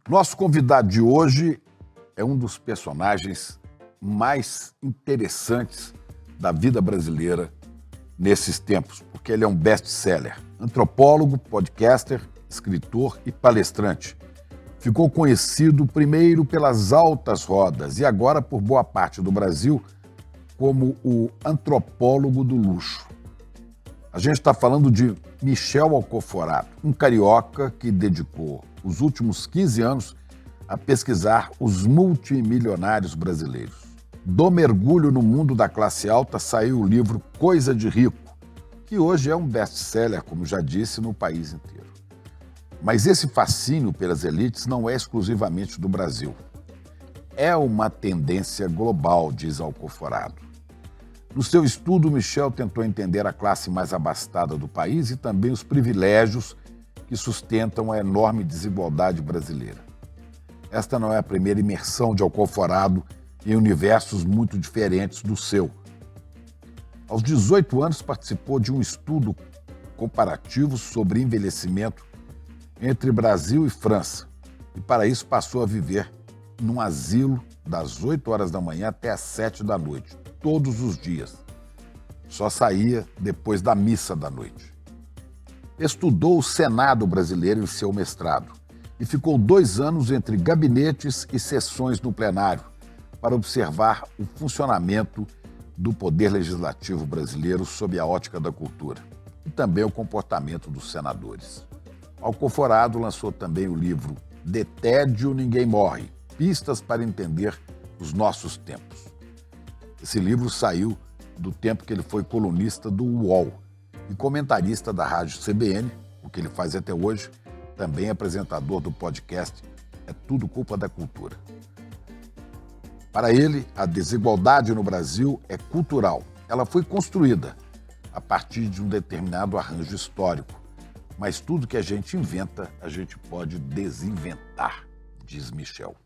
Nosso convidado de hoje é um dos personagens mais interessantes da vida brasileira nesses tempos, porque ele é um best-seller. Antropólogo, podcaster, escritor e palestrante. Ficou conhecido primeiro pelas altas rodas e agora por boa parte do Brasil como o antropólogo do luxo. A gente está falando de Michel Alcoforado, um carioca que dedicou os últimos 15 anos a pesquisar os multimilionários brasileiros. Do mergulho no mundo da classe alta saiu o livro Coisa de Rico, que hoje é um best-seller, como já disse, no país inteiro. Mas esse fascínio pelas elites não é exclusivamente do Brasil. É uma tendência global, diz Alcoforado. No seu estudo, Michel tentou entender a classe mais abastada do país e também os privilégios que sustentam a enorme desigualdade brasileira. Esta não é a primeira imersão de Alcoforado em universos muito diferentes do seu. Aos 18 anos, participou de um estudo comparativo sobre envelhecimento entre Brasil e França, e para isso passou a viver num asilo das 8 horas da manhã até as 7 da noite, todos os dias. Só saía depois da missa da noite. Estudou o Senado brasileiro em seu mestrado e ficou 2 anos entre gabinetes e sessões no plenário para observar o funcionamento do poder legislativo brasileiro sob a ótica da cultura e também o comportamento dos senadores. Alcoforado lançou também o livro De Tédio Ninguém Morre, Pistas para Entender os Nossos Tempos. Esse livro saiu do tempo que ele foi colunista do UOL e comentarista da rádio CBN, o que ele faz até hoje, também apresentador do podcast É Tudo Culpa da Cultura. Para ele, a desigualdade no Brasil é cultural. Ela foi construída a partir de um determinado arranjo histórico, mas tudo que a gente inventa, a gente pode desinventar, diz Michel.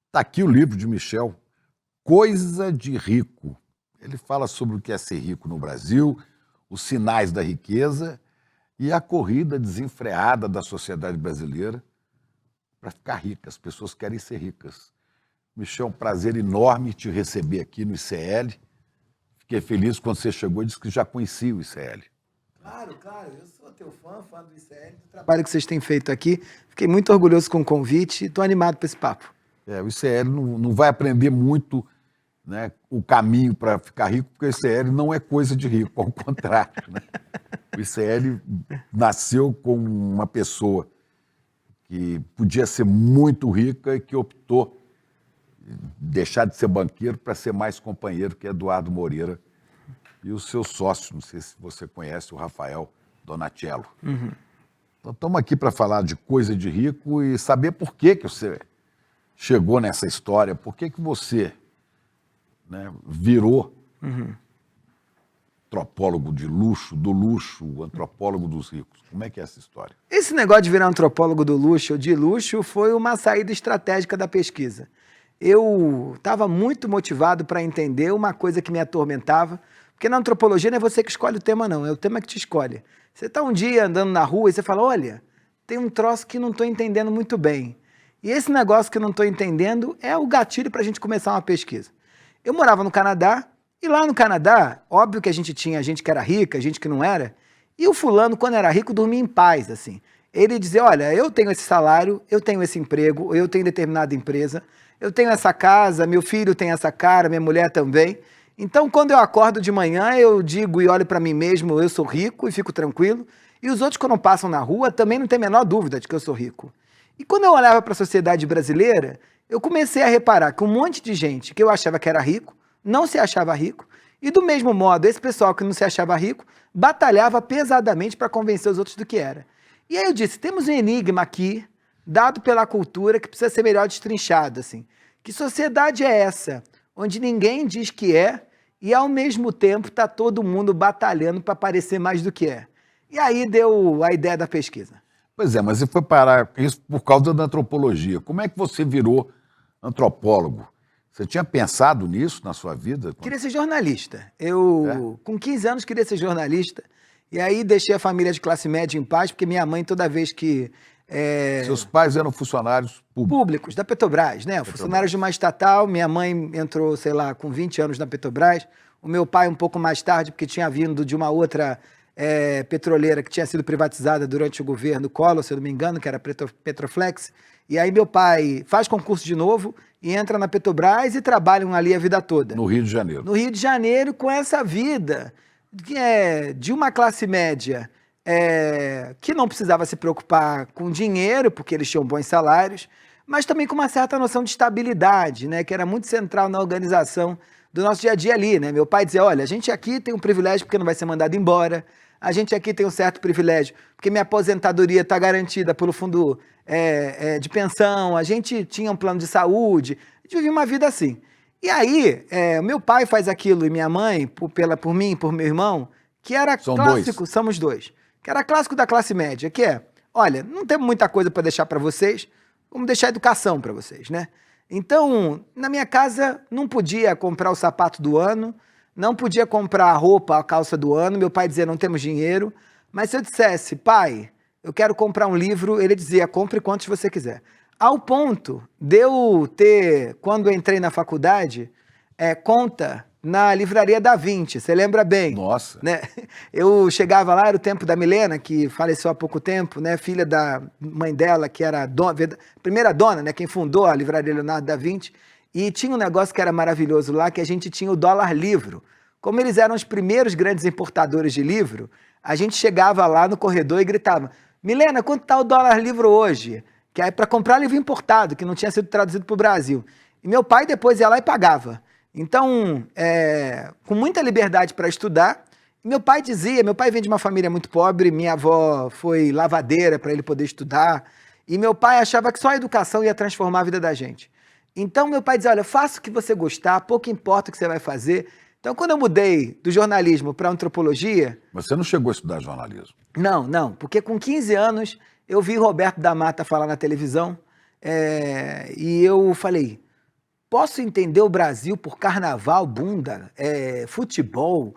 Está aqui o livro de Michel, Coisa de Rico. Ele fala sobre o que é ser rico no Brasil, os sinais da riqueza e a corrida desenfreada da sociedade brasileira para ficar rica. As pessoas querem ser ricas. Michel, é um prazer enorme te receber aqui no ICL. Fiquei feliz quando você chegou e disse que já conhecia o ICL. Claro, eu sou teu fã do ICL, do trabalho que vocês têm feito aqui. Fiquei muito orgulhoso com o convite e estou animado para esse papo. O ICL não vai aprender muito, né, o caminho para ficar rico, porque o ICL não é coisa de rico, ao contrário. Né? O ICL nasceu com uma pessoa que podia ser muito rica e que optou deixar de ser banqueiro para ser mais companheiro, que é Eduardo Moreira, e o seu sócio, não sei se você conhece, o Rafael Donatello. Uhum. Então estamos aqui para falar de coisa de rico e saber por que você chegou nessa história, por que você, né, virou antropólogo de luxo, do luxo, antropólogo dos ricos. Como é que é essa história? Esse negócio de virar antropólogo do luxo ou de luxo foi uma saída estratégica da pesquisa. Eu estava muito motivado para entender uma coisa que me atormentava, porque na antropologia não é você que escolhe o tema, não, é o tema que te escolhe. Você está um dia andando na rua e você fala, olha, tem um troço que não estou entendendo muito bem. E esse negócio que eu não estou entendendo é o gatilho para a gente começar uma pesquisa. Eu morava no Canadá, e lá no Canadá, óbvio que a gente tinha gente que era rica, gente que não era, e o fulano, quando era rico, dormia em paz, assim. Ele dizia, olha, eu tenho esse salário, eu tenho esse emprego, eu tenho determinada empresa, eu tenho essa casa, meu filho tem essa cara, minha mulher também. Então, quando eu acordo de manhã, eu digo e olho para mim mesmo, eu sou rico e fico tranquilo, e os outros, quando passam na rua, também não tem a menor dúvida de que eu sou rico. E quando eu olhava para a sociedade brasileira, eu comecei a reparar que um monte de gente que eu achava que era rico, não se achava rico, e do mesmo modo, esse pessoal que não se achava rico, batalhava pesadamente para convencer os outros do que era. E aí eu disse, temos um enigma aqui, dado pela cultura, que precisa ser melhor destrinchado, assim. Que sociedade é essa, onde ninguém diz que é, e ao mesmo tempo está todo mundo batalhando para parecer mais do que é? E aí deu a ideia da pesquisa. Pois é, mas você foi parar isso por causa da antropologia. Como é que você virou antropólogo? Você tinha pensado nisso na sua vida? Queria ser jornalista. Eu, com 15 anos, queria ser jornalista. E aí deixei a família de classe média em paz, porque minha mãe, toda vez que... Seus pais eram funcionários públicos, da Petrobras, né? Funcionários de uma estatal. Minha mãe entrou, sei lá, com 20 anos na Petrobras. O meu pai um pouco mais tarde, porque tinha vindo de uma outra petroleira que tinha sido privatizada durante o governo Collor, se eu não me engano, que era Petroflex. E aí meu pai faz concurso de novo e entra na Petrobras e trabalham ali a vida toda. No Rio de Janeiro. No Rio de Janeiro, com essa vida que é de uma classe média que não precisava se preocupar com dinheiro, porque eles tinham bons salários, mas também com uma certa noção de estabilidade, né, que era muito central na organização do nosso dia a dia ali, né? Meu pai dizia, olha, a gente aqui tem um privilégio porque não vai ser mandado embora, a gente aqui tem um certo privilégio porque minha aposentadoria está garantida pelo fundo de pensão, a gente tinha um plano de saúde, a gente vivia uma vida assim. E aí, meu pai faz aquilo e minha mãe, por mim e por meu irmão, que era clássico, somos dois, que era clássico da classe média, que olha, não temos muita coisa para deixar para vocês, vamos deixar educação para vocês, né? Então, na minha casa, não podia comprar o sapato do ano, não podia comprar a roupa, a calça do ano, meu pai dizia, não temos dinheiro, mas se eu dissesse, pai, eu quero comprar um livro, ele dizia, compre quantos você quiser. Ao ponto de eu ter, quando eu entrei na faculdade, conta na Livraria da Vinci, você lembra bem? Nossa! Né? Eu chegava lá, era o tempo da Milena, que faleceu há pouco tempo, né? Filha da mãe dela, que era a primeira dona, né? Quem fundou a Livraria Leonardo da Vinci, e tinha um negócio que era maravilhoso lá, que a gente tinha o dólar livro. Como eles eram os primeiros grandes importadores de livro, a gente chegava lá no corredor e gritava, Milena, quanto está o dólar livro hoje? Que é para comprar livro importado, que não tinha sido traduzido para o Brasil. E meu pai depois ia lá e pagava. Então, com muita liberdade para estudar, meu pai vem de uma família muito pobre, minha avó foi lavadeira para ele poder estudar, e meu pai achava que só a educação ia transformar a vida da gente. Então, meu pai dizia, olha, faça o que você gostar, pouco importa o que você vai fazer. Então, quando eu mudei do jornalismo para antropologia... Mas você não chegou a estudar jornalismo? Não, porque com 15 anos eu vi Roberto da Mata falar na televisão, e eu falei... Posso entender o Brasil por carnaval, bunda, futebol,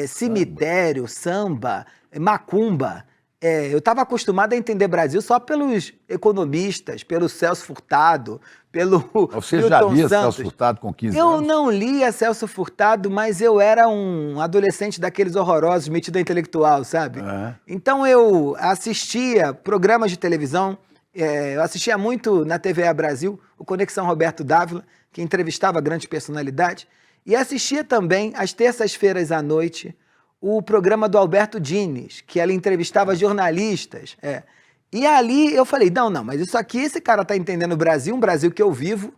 cemitério, samba, macumba. Eu estava acostumado a entender Brasil só pelos economistas, pelo Celso Furtado, pelo Você já lia Celso Furtado com 15 anos? Eu não lia Celso Furtado, mas eu era um adolescente daqueles horrorosos, metido a intelectual, sabe? Então eu assistia programas de televisão, eu assistia muito na TVA Brasil, o Conexão Roberto Dávila, que entrevistava grandes personalidades, e assistia também, às terças-feiras à noite, o programa do Alberto Dines, que ela entrevistava jornalistas. E ali eu falei, não, mas isso aqui, esse cara está entendendo o Brasil, um Brasil que eu vivo,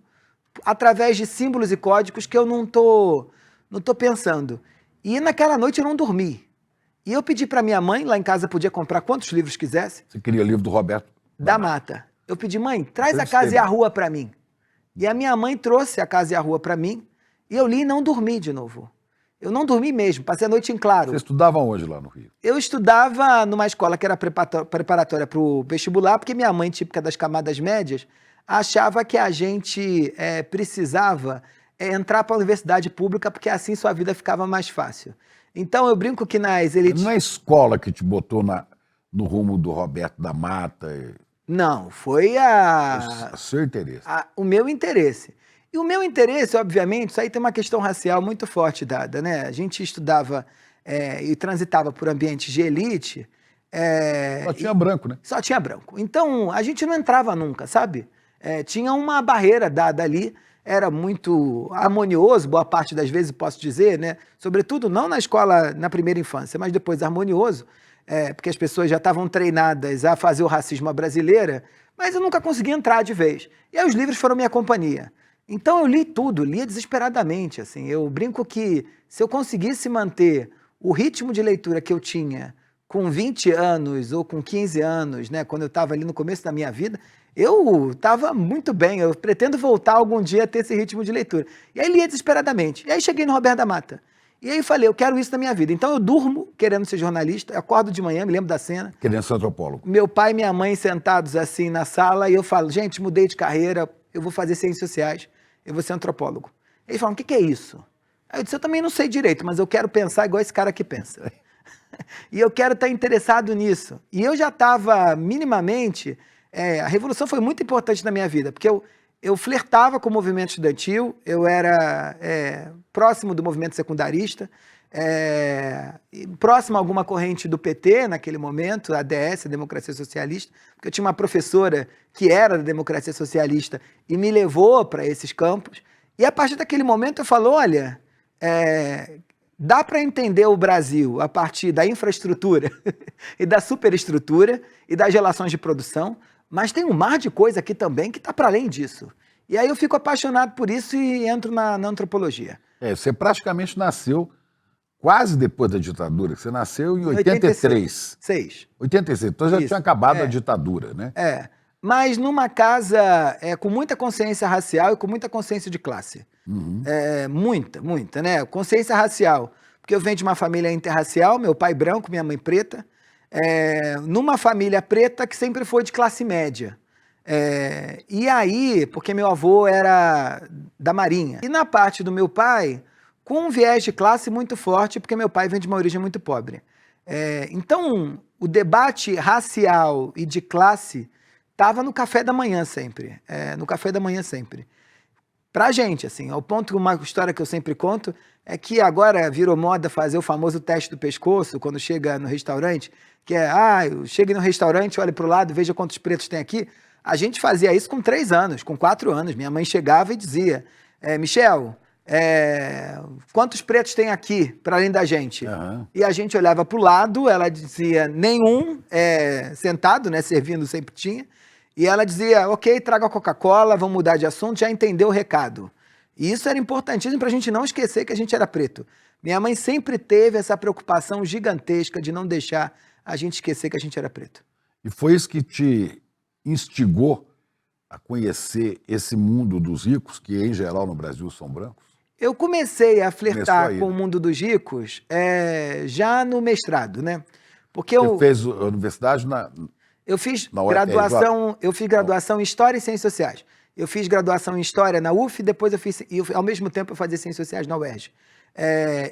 através de símbolos e códigos que eu não tô pensando. E naquela noite eu não dormi. E eu pedi para minha mãe, lá em casa podia comprar quantos livros quisesse. Você queria livro do Roberto da Mata. Eu pedi, mãe, traz A Casa e a Rua para mim. E a minha mãe trouxe A Casa e a Rua para mim, e eu li e não dormi de novo. Eu não dormi mesmo, passei a noite em claro. Você estudava onde lá no Rio? Eu estudava numa escola que era preparatória para o vestibular, porque minha mãe, típica das camadas médias, achava que a gente precisava entrar para a universidade pública, porque assim sua vida ficava mais fácil. Então eu brinco que nas elites... Não é a escola que te botou no rumo do Roberto da Mata? Não, foi seu interesse. O meu interesse. E o meu interesse, obviamente, isso aí tem uma questão racial muito forte dada, né? A gente estudava e transitava por ambientes de elite. Só tinha branco, né? Só tinha branco. Então, a gente não entrava nunca, sabe? Tinha uma barreira dada ali, era muito harmonioso, boa parte das vezes, posso dizer, né? Sobretudo não na escola, na primeira infância, mas depois harmonioso, porque as pessoas já estavam treinadas a fazer o racismo à brasileira, mas eu nunca consegui entrar de vez. E aí os livros foram minha companhia. Então eu li tudo, lia desesperadamente, assim. Eu brinco que se eu conseguisse manter o ritmo de leitura que eu tinha com 20 anos ou com 15 anos, né, quando eu estava ali no começo da minha vida, eu estava muito bem, eu pretendo voltar algum dia a ter esse ritmo de leitura. E aí lia desesperadamente. E aí cheguei no Roberto da Mata. E aí eu falei, eu quero isso na minha vida. Então eu durmo querendo ser jornalista, eu acordo de manhã, me lembro da cena. Querendo ser antropólogo. Meu pai e minha mãe sentados assim na sala e eu falo, gente, mudei de carreira, eu vou fazer ciências sociais, eu vou ser antropólogo. Eles falam, o que é isso? Aí eu disse, eu também não sei direito, mas eu quero pensar igual esse cara aqui pensa. E eu quero estar interessado nisso. E eu já estava minimamente... a Revolução foi muito importante na minha vida, porque eu flertava com o movimento estudantil, eu era próximo do movimento secundarista, próximo a alguma corrente do PT naquele momento, a ADS, a Democracia Socialista, porque eu tinha uma professora que era da Democracia Socialista e me levou para esses campos. E a partir daquele momento eu falo, olha, dá para entender o Brasil a partir da infraestrutura e da superestrutura e das relações de produção, mas tem um mar de coisa aqui também que está para além disso. E aí eu fico apaixonado por isso e entro na antropologia. Você praticamente nasceu quase depois da ditadura, você nasceu em 83. 86, então já tinha acabado a ditadura, né? Mas numa casa com muita consciência racial e com muita consciência de classe. Uhum. Muita, né? Consciência racial, porque eu venho de uma família interracial, meu pai branco, minha mãe preta, numa família preta que sempre foi de classe média. E aí, porque meu avô era da Marinha. E na parte do meu pai, com um viés de classe muito forte, porque meu pai vem de uma origem muito pobre. Então, o debate racial e de classe estava no café da manhã sempre. Pra gente, assim, ao ponto que uma história que eu sempre conto é que agora virou moda fazer o famoso teste do pescoço quando chega no restaurante, que eu chego no restaurante, olho pro lado, veja quantos pretos tem aqui. A gente fazia isso com 3 anos, com 4 anos. Minha mãe chegava e dizia, Michel, quantos pretos tem aqui, para além da gente? Uhum. E a gente olhava pro lado, ela dizia, nenhum, sentado, né, servindo sempre tinha. E ela dizia, ok, traga a Coca-Cola, vamos mudar de assunto, já entendeu o recado. E isso era importantíssimo para a gente não esquecer que a gente era preto. Minha mãe sempre teve essa preocupação gigantesca de não deixar a gente esquecer que a gente era preto. E foi isso que te instigou a conhecer esse mundo dos ricos, que em geral no Brasil são brancos? Eu comecei a flertar com o mundo dos ricos já no mestrado, né? Porque Você fez a universidade Eu fiz graduação em História e Ciências Sociais. Eu fiz graduação em História na UF, depois ao mesmo tempo eu fazia Ciências Sociais na UERJ.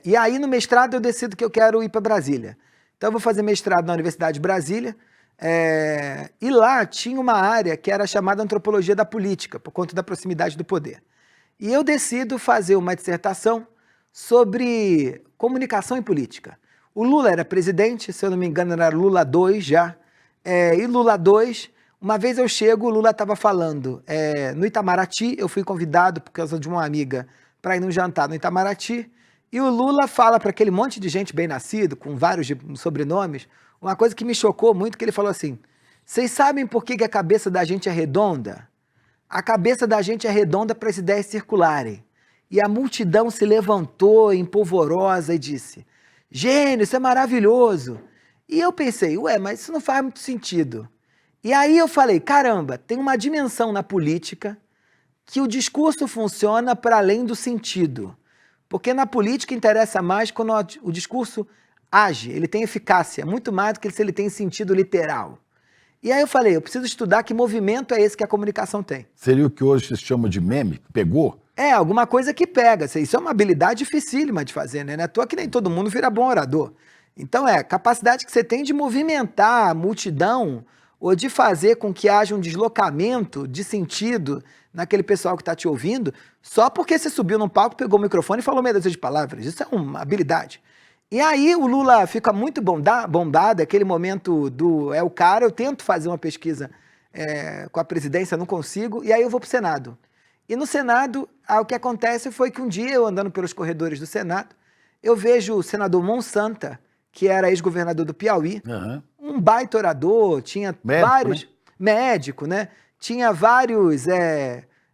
E aí no mestrado eu decido que eu quero ir para Brasília. Então eu vou fazer mestrado na Universidade de Brasília, e lá tinha uma área que era chamada Antropologia da Política, por conta da proximidade do poder. E eu decido fazer uma dissertação sobre comunicação e política. O Lula era presidente, se eu não me engano era Lula 2 já, e Lula 2, uma vez eu chego, o Lula estava falando no Itamaraty, eu fui convidado por causa de uma amiga para ir num jantar no Itamaraty, e o Lula fala para aquele monte de gente bem nascido, com vários sobrenomes, uma coisa que me chocou muito, que ele falou assim, vocês sabem por que a cabeça da gente é redonda? A cabeça da gente é redonda para as ideias circularem. E a multidão se levantou empolvorosa e disse, gênio, isso é maravilhoso. E eu pensei, mas isso não faz muito sentido. E aí eu falei, caramba, tem uma dimensão na política que o discurso funciona para além do sentido. Porque na política interessa mais quando o discurso age, ele tem eficácia, muito mais do que se ele tem sentido literal. E aí eu falei, eu preciso estudar que movimento é esse que a comunicação tem. Seria o que hoje se chama de meme? Pegou? Alguma coisa que pega. Isso é uma habilidade dificílima de fazer, né? Não é à toa que nem todo mundo vira bom orador. Então a capacidade que você tem de movimentar a multidão ou de fazer com que haja um deslocamento de sentido naquele pessoal que está te ouvindo, só porque você subiu num palco, pegou o microfone e falou meia dúzia de palavras. Isso é uma habilidade. E aí o Lula fica muito bombado, aquele momento o cara, eu tento fazer uma pesquisa com a presidência, não consigo, e aí eu vou para o Senado. E no Senado, o que acontece foi que um dia, eu andando pelos corredores do Senado, eu vejo o senador Monsanta, que era ex-governador do Piauí, um baita orador, tinha vários... Médico, né? Tinha vários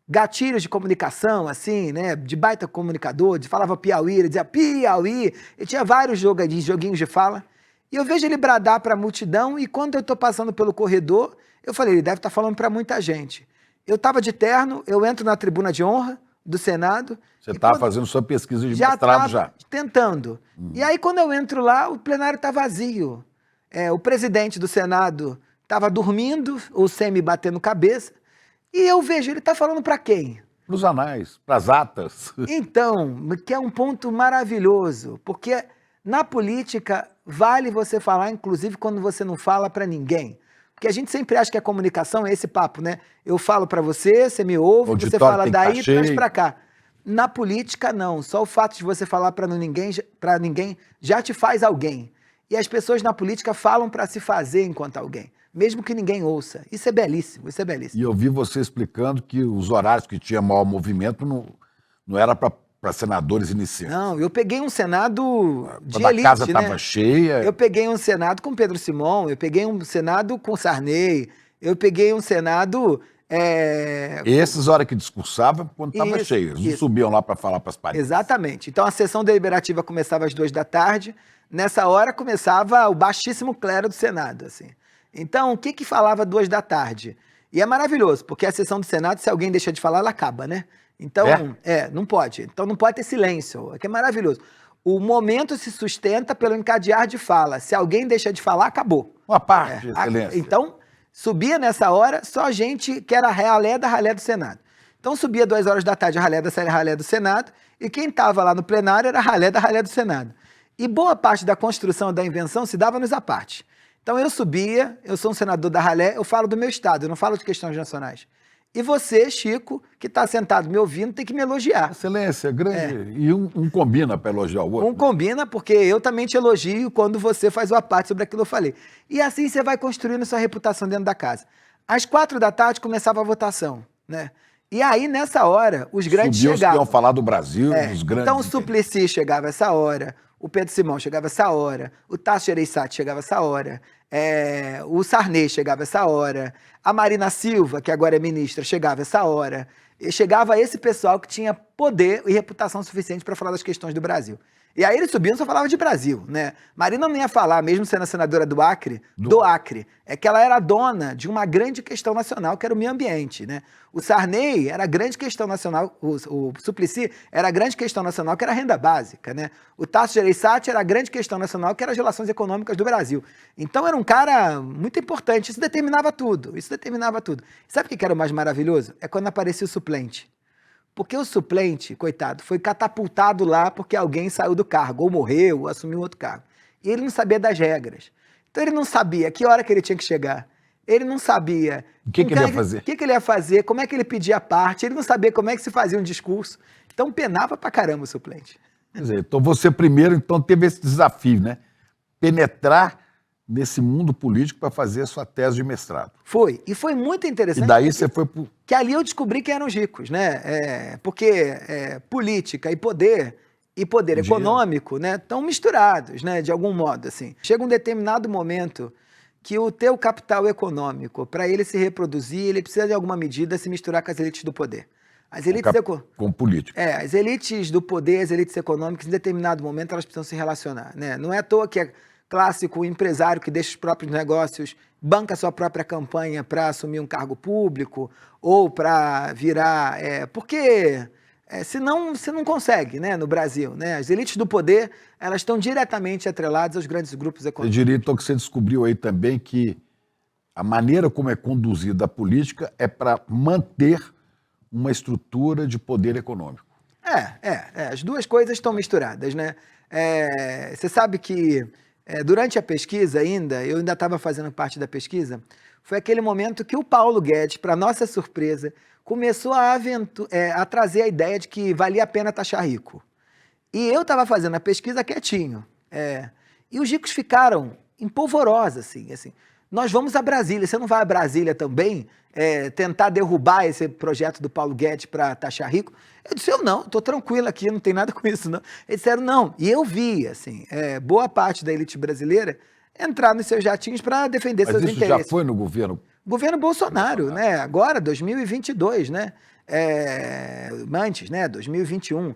gatilhos de comunicação, assim, né? De baita comunicador, falava Piauí, ele dizia Piauí, e tinha vários joguinhos de fala. E eu vejo ele bradar para a multidão, e quando eu estou passando pelo corredor, eu falei, ele deve estar falando para muita gente. Eu estava de terno, eu entro na tribuna de honra, do Senado. Você E estava quando- fazendo sua pesquisa de já mestrado estava já. tentando. E aí, quando eu entro lá, o plenário está vazio. O presidente do Senado estava dormindo, ou semi-batendo cabeça, e eu vejo, ele está falando para quem? Para os anais, para as atas. Então, que é um ponto maravilhoso, porque na política vale você falar, inclusive, quando você não fala para ninguém. Porque a gente sempre acha que a comunicação é esse papo, né? Eu falo para você, você me ouve, O você auditório fala tem que daí tá e traz cheio. para cá. Na política, não. Só o fato de você falar para ninguém já te faz alguém. E as pessoas na política falam para se fazer enquanto alguém, mesmo que ninguém ouça. Isso é belíssimo, isso é belíssimo. E eu vi você explicando que os horários que tinha maior movimento não era para senadores iniciantes. Não, eu peguei um Senado de Quando a elite, casa né? estava cheia. Eu peguei um Senado com Pedro Simão, eu peguei um Senado com Sarney, eu peguei um Senado... Esses, hora que discursava, quando estava Isso, cheio. Eles não isso. subiam lá para falar para as paredes. Exatamente. Então a sessão deliberativa começava às 14h, nessa hora começava o baixíssimo clero do Senado, assim. Então, o que falava 14h? E é maravilhoso, porque a sessão do Senado, se alguém deixa de falar, ela acaba, né? Então, não pode. Então não pode ter silêncio, que é maravilhoso. O momento se sustenta pelo encadear de fala. Se alguém deixa de falar, acabou. Uma parte, excelência. Então, subia nessa hora só gente que era ralé da ralé do Senado. Então subia 14h a ralé do Senado, e quem estava lá no plenário era a ralé da ralé do Senado. E boa parte da construção da invenção se dava nos apartes. Então eu subia, eu sou um senador da ralé, eu falo do meu estado, eu não falo de questões nacionais. E você, Chico, que está sentado me ouvindo, tem que me elogiar. Excelência, grande. E um combina para elogiar o outro. Um combina, porque eu também te elogio quando você faz o aparte sobre aquilo que eu falei. E assim você vai construindo sua reputação dentro da casa. Às 4h começava a votação, né? E aí, nessa hora, os grandes Subiu chegavam. os que iam falar do Brasil, dos grandes. Então o Suplicy chegava essa hora, o Pedro Simão chegava essa hora, o Tasso Gereissati chegava essa hora, o Sarney chegava essa hora, a Marina Silva, que agora é ministra, chegava essa hora. E chegava esse pessoal que tinha poder e reputação suficiente para falar das questões do Brasil. E aí eles subiam e só falavam de Brasil, né? Marina não ia falar, mesmo sendo a senadora do Acre, do Acre. É que ela era dona de uma grande questão nacional, que era o meio ambiente, né? O Sarney era a grande questão nacional, o Suplicy era a grande questão nacional, que era a renda básica, né? O Tasso Gereissati era a grande questão nacional, que era as relações econômicas do Brasil. Então era um cara muito importante, isso determinava tudo, Sabe o que era o mais maravilhoso? É quando aparecia o suplente. Porque o suplente, coitado, foi catapultado lá porque alguém saiu do cargo, ou morreu, ou assumiu outro cargo. E ele não sabia das regras. Então ele não sabia que hora que ele tinha que chegar. Ele não sabia o que ele ia fazer. O que ele ia fazer, como é que ele pedia a parte, ele não sabia como é que se fazia um discurso. Então penava pra caramba o suplente. Quer dizer, então você primeiro teve esse desafio, né? Penetrar nesse mundo político para fazer a sua tese de mestrado. Foi. E foi muito interessante. E daí você foi pro... Que ali eu descobri quem eram os ricos, né? Porque política e poder econômico, né, estão misturados, né, de algum modo, assim. Chega um determinado momento que o teu capital econômico, para ele se reproduzir, ele precisa de alguma medida se misturar com as elites do poder. As elites com política. As elites do poder, as elites econômicas, em determinado momento, elas precisam se relacionar, né? Não é à toa que é clássico o empresário que deixa os próprios negócios, banca a sua própria campanha para assumir um cargo público ou para virar... porque senão você não consegue, né, no Brasil, né? As elites do poder, elas estão diretamente atreladas aos grandes grupos econômicos. Eu diria, então, que você descobriu aí também que a maneira como é conduzida a política é para manter uma estrutura de poder econômico. As duas coisas estão misturadas, né? Você sabe que durante a pesquisa eu ainda estava fazendo parte da pesquisa, foi aquele momento que o Paulo Guedes, para nossa surpresa, começou a trazer a ideia de que valia a pena taxar rico. E eu estava fazendo a pesquisa quietinho. E os ricos ficaram empolvorosos, assim. Nós vamos a Brasília, você não vai a Brasília também tentar derrubar esse projeto do Paulo Guedes para taxar rico? Eu disse, eu não, estou tranquilo aqui, não tem nada com isso, não. Eles disseram, não. E eu vi, assim, boa parte da elite brasileira entrar nos seus jatinhos para defender seus interesses. Mas isso já foi no governo? Governo Bolsonaro, né? Agora, 2022, né? Antes, né? 2021.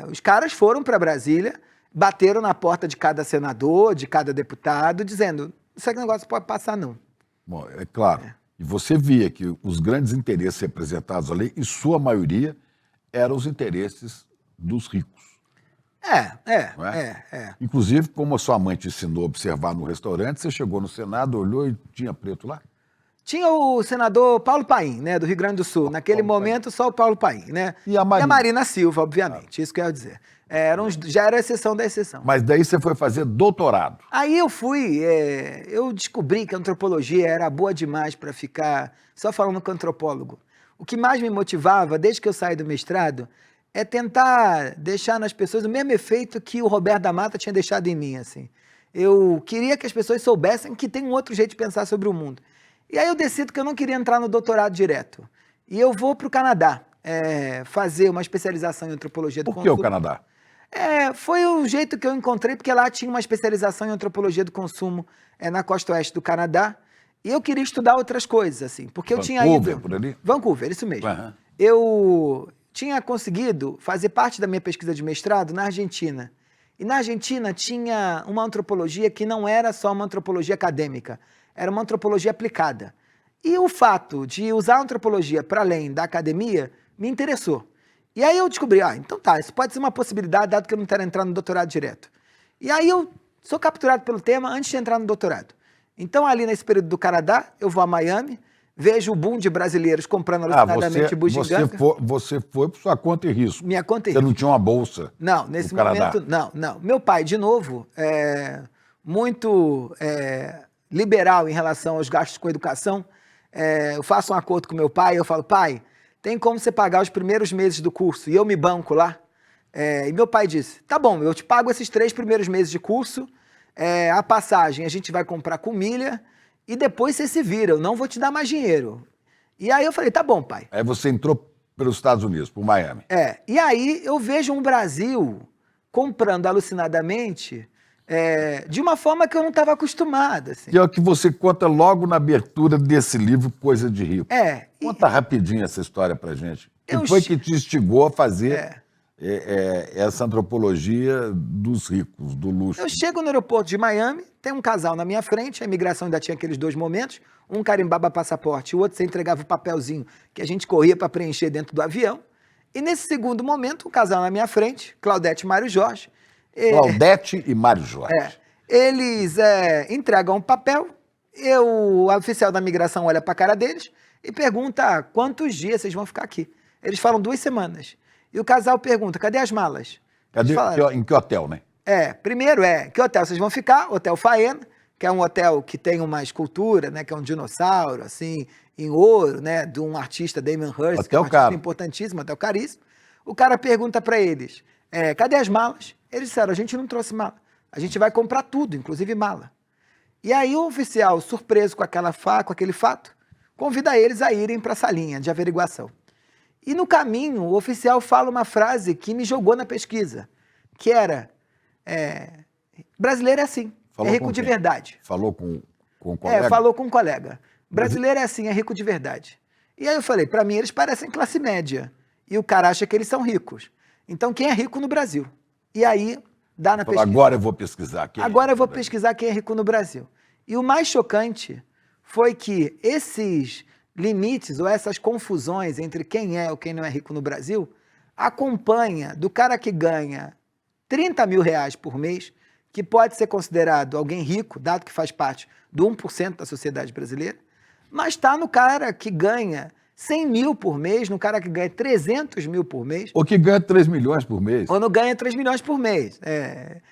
Os caras foram para Brasília, bateram na porta de cada senador, de cada deputado, dizendo, esse negócio pode passar, não. Bom, é claro. E você via que os grandes interesses representados ali, em sua maioria, eram os interesses dos ricos. Não é? Inclusive, como a sua mãe te ensinou a observar no restaurante, você chegou no Senado, olhou e tinha preto lá? Tinha o senador Paulo Paim, né, do Rio Grande do Sul. Naquele momento, só o Paulo Paim, né? E a Marina Silva, obviamente, isso que eu ia dizer. Já era a exceção da exceção. Mas daí você foi fazer doutorado. Aí eu descobri que a antropologia era boa demais para ficar só falando com antropólogo. O que mais me motivava, desde que eu saí do mestrado, é tentar deixar nas pessoas o mesmo efeito que o Roberto da Mata tinha deixado em mim, assim. Eu queria que as pessoas soubessem que tem um outro jeito de pensar sobre o mundo. E aí eu decido que eu não queria entrar no doutorado direto. E eu vou para o Canadá fazer uma especialização em antropologia do consumo. Por que o Canadá? Foi o jeito que eu encontrei, porque lá tinha uma especialização em antropologia do consumo na costa oeste do Canadá. E eu queria estudar outras coisas, assim, porque eu tinha ido... Vancouver, por ali? Vancouver, isso mesmo. Uhum. Eu tinha conseguido fazer parte da minha pesquisa de mestrado na Argentina. E na Argentina tinha uma antropologia que não era só uma antropologia acadêmica, era uma antropologia aplicada. E o fato de usar a antropologia para além da academia me interessou. E aí eu descobri, então tá, isso pode ser uma possibilidade, dado que eu não quero entrar no doutorado direto. E aí eu sou capturado pelo tema antes de entrar no doutorado. Então ali nesse período do Canadá, eu vou a Miami, vejo o boom de brasileiros comprando alucinadamente bugiganga. Você foi por sua conta e risco. Minha conta e risco. Você não tinha uma bolsa? Não, nesse momento, não. Meu pai, de novo, muito liberal em relação aos gastos com educação. Eu faço um acordo com meu pai, eu falo, pai, tem como você pagar os primeiros meses do curso e eu me banco lá? E meu pai disse, tá bom, eu te pago esses 3 primeiros meses de curso, a passagem a gente vai comprar com milha e depois você se vira, eu não vou te dar mais dinheiro. E aí eu falei, tá bom, pai. Aí você entrou pelos Estados Unidos, por Miami. E aí eu vejo um Brasil comprando alucinadamente de uma forma que eu não estava acostumado. Assim. Que é o que você conta logo na abertura desse livro, Coisa de Rico. Conta rapidinho essa história pra gente. O que foi que te instigou a fazer essa antropologia dos ricos, do luxo? Eu chego no aeroporto de Miami, tem um casal na minha frente, a imigração ainda tinha aqueles 2 momentos, um carimbava passaporte, o outro você entregava o papelzinho que a gente corria para preencher dentro do avião. E nesse segundo momento, um casal na minha frente, Claudete e Mário Jorge. Claudete e Mário Jorge. Eles entregam um papel, o oficial da migração olha para a cara deles e pergunta quantos dias vocês vão ficar aqui. Eles falam 2 semanas. E o casal pergunta, cadê as malas? Em que hotel, né? Primeiro que hotel vocês vão ficar? Hotel Faena, que é um hotel que tem uma escultura, né, que é um dinossauro, assim, em ouro, né, de um artista, Damien Hirst, Hotel que é um artista importantíssimo, hotel caríssimo. O cara pergunta para eles, cadê as malas? Eles disseram, a gente não trouxe mala, a gente vai comprar tudo, inclusive mala. E aí o oficial, surpreso com aquele fato, convida eles a irem para a salinha de averiguação. E no caminho, o oficial fala uma frase que me jogou na pesquisa, que era, brasileiro é assim, é rico de verdade. Falou com um colega? Falou com um colega. Brasileiro é assim, é rico de verdade. E aí eu falei, para mim eles parecem classe média, e o cara acha que eles são ricos. Então quem é rico no Brasil? E aí dá na pesquisa. Agora eu vou pesquisar. Agora eu vou pesquisar quem é rico no Brasil. E o mais chocante foi que esses limites ou essas confusões entre quem é ou quem não é rico no Brasil acompanha do cara que ganha 30 mil reais por mês, que pode ser considerado alguém rico, dado que faz parte do 1% da sociedade brasileira, mas está no cara que ganha 100 mil por mês, no cara que ganha 300 mil por mês. Ou que ganha 3 milhões por mês. Ou não ganha 3 milhões por mês.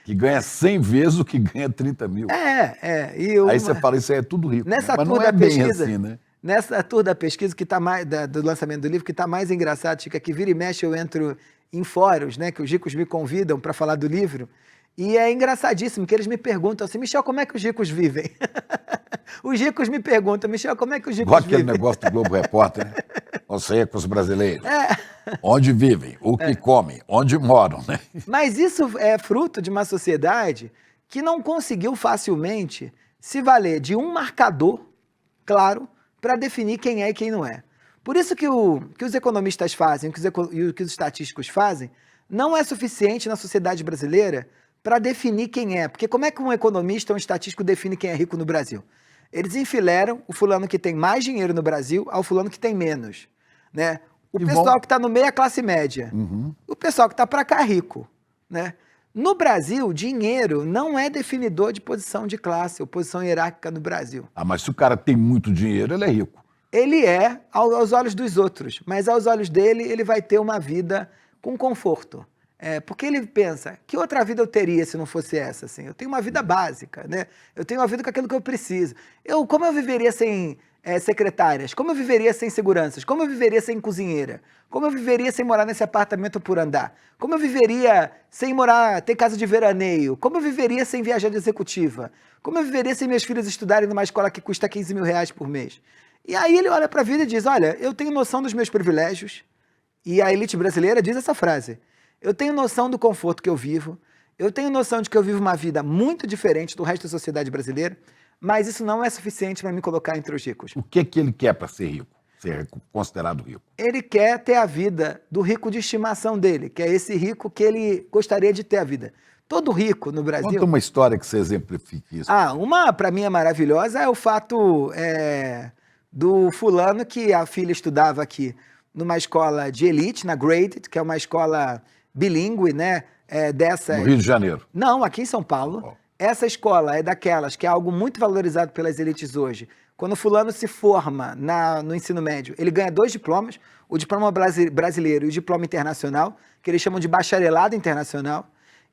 Que ganha 100 vezes o que ganha 30 mil. Aí você fala, isso aí é tudo rico. Nessa mas tour não é da bem pesquisa, assim, né? Nessa tour da pesquisa, que tá mais, do lançamento do livro, que está mais engraçado, Chica, que vira e mexe eu entro em fóruns, né, que os ricos me convidam para falar do livro, e é engraçadíssimo que eles me perguntam assim, Michel, como é que os ricos vivem? Os ricos me perguntam, Michel, como é que os ricos vivem? Igual aquele negócio do Globo Repórter, né? Os ricos brasileiros. Onde vivem, o que comem, onde moram, né? Mas isso é fruto de uma sociedade que não conseguiu facilmente se valer de um marcador, claro, para definir quem é e quem não é. Por isso que os economistas fazem, e o que os estatísticos fazem, não é suficiente na sociedade brasileira para definir quem é. Porque como é que um economista ou um estatístico define quem é rico no Brasil? Eles enfileiram o fulano que tem mais dinheiro no Brasil ao fulano que tem menos, né? o E pessoal vão- que está no meio é classe média. O pessoal que está para cá é rico, né? No Brasil, dinheiro não é definidor de posição de classe ou posição hierárquica no Brasil. Ah, mas se o cara tem muito dinheiro, ele é rico. Ele é aos olhos dos outros, mas aos olhos dele, ele vai ter uma vida com conforto. Porque ele pensa, que outra vida eu teria se não fosse essa? Assim? Eu tenho uma vida básica, né? Eu tenho uma vida com aquilo que eu preciso. Como eu viveria sem secretárias? Como eu viveria sem seguranças? Como eu viveria sem cozinheira? Como eu viveria sem morar nesse apartamento por andar? Como eu viveria sem ter casa de veraneio? Como eu viveria sem viajar de executiva? Como eu viveria sem meus filhos estudarem numa escola que custa 15 mil reais por mês? E aí ele olha para a vida e diz, olha, eu tenho noção dos meus privilégios, e a elite brasileira diz essa frase, eu tenho noção do conforto que eu vivo, eu tenho noção de que eu vivo uma vida muito diferente do resto da sociedade brasileira, mas isso não é suficiente para me colocar entre os ricos. O que ele quer para ser considerado rico? Ele quer ter a vida do rico de estimação dele, que é esse rico que ele gostaria de ter a vida. Todo rico no Brasil... Conta uma história que você exemplifique isso. Uma para mim é maravilhosa, é o fato do fulano que a filha estudava aqui numa escola de elite, na Graded, que é uma escola bilíngue, né? No Rio de Janeiro. Não, aqui em São Paulo. Essa escola é daquelas que é algo muito valorizado pelas elites hoje. Quando o fulano se forma no ensino médio, ele ganha 2 diplomas, o diploma brasileiro e o diploma internacional, que eles chamam de bacharelado internacional.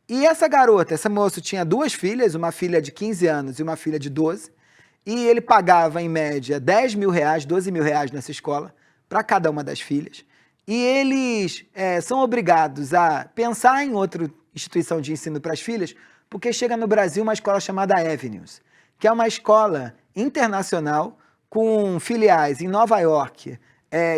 E essa garota, essa moça tinha 2 filhas, uma filha de 15 anos e uma filha de 12, e ele pagava, em média, 10 mil reais, 12 mil reais nessa escola, para cada uma das filhas. E eles são obrigados a pensar em outra instituição de ensino para as filhas, porque chega no Brasil uma escola chamada Avenues, que é uma escola internacional com filiais em Nova York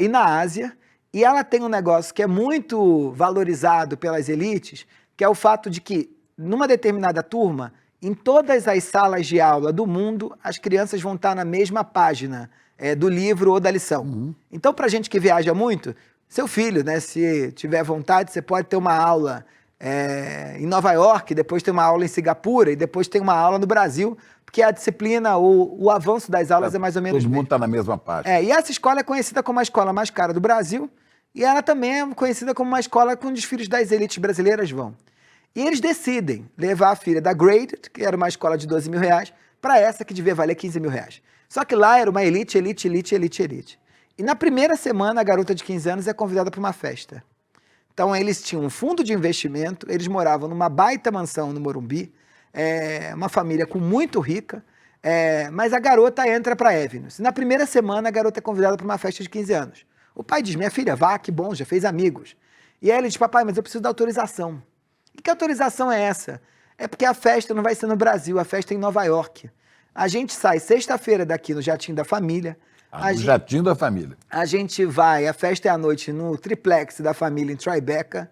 e na Ásia, e ela tem um negócio que é muito valorizado pelas elites, que é o fato de que, numa determinada turma, em todas as salas de aula do mundo, as crianças vão estar na mesma página do livro ou da lição. Então, para gente que viaja muito, seu filho, né, se tiver vontade, você pode ter uma aula em Nova York, depois ter uma aula em Singapura e depois ter uma aula no Brasil, porque a disciplina, o avanço das aulas é mais ou menos todo mundo está na mesma página. E essa escola é conhecida como a escola mais cara do Brasil, e ela também é conhecida como uma escola onde os filhos das elites brasileiras vão. E eles decidem levar a filha da Graded, que era uma escola de 12 mil reais, para essa que devia valer 15 mil reais. Só que lá era uma elite. E na primeira semana, a garota de 15 anos é convidada para uma festa. Então, eles tinham um fundo de investimento, eles moravam numa baita mansão no Morumbi, uma família muito rica, mas a garota entra para Avenues. Na primeira semana, a garota é convidada para uma festa de 15 anos. O pai diz, minha filha, vá, que bom, já fez amigos. E aí ele diz, papai, mas eu preciso da autorização. E que autorização é essa? É porque a festa não vai ser no Brasil, a festa é em Nova York. A gente sai sexta-feira daqui no Jatinho da Família. No Jatinho da Família. A gente vai, a festa é à noite no triplex da família em Tribeca,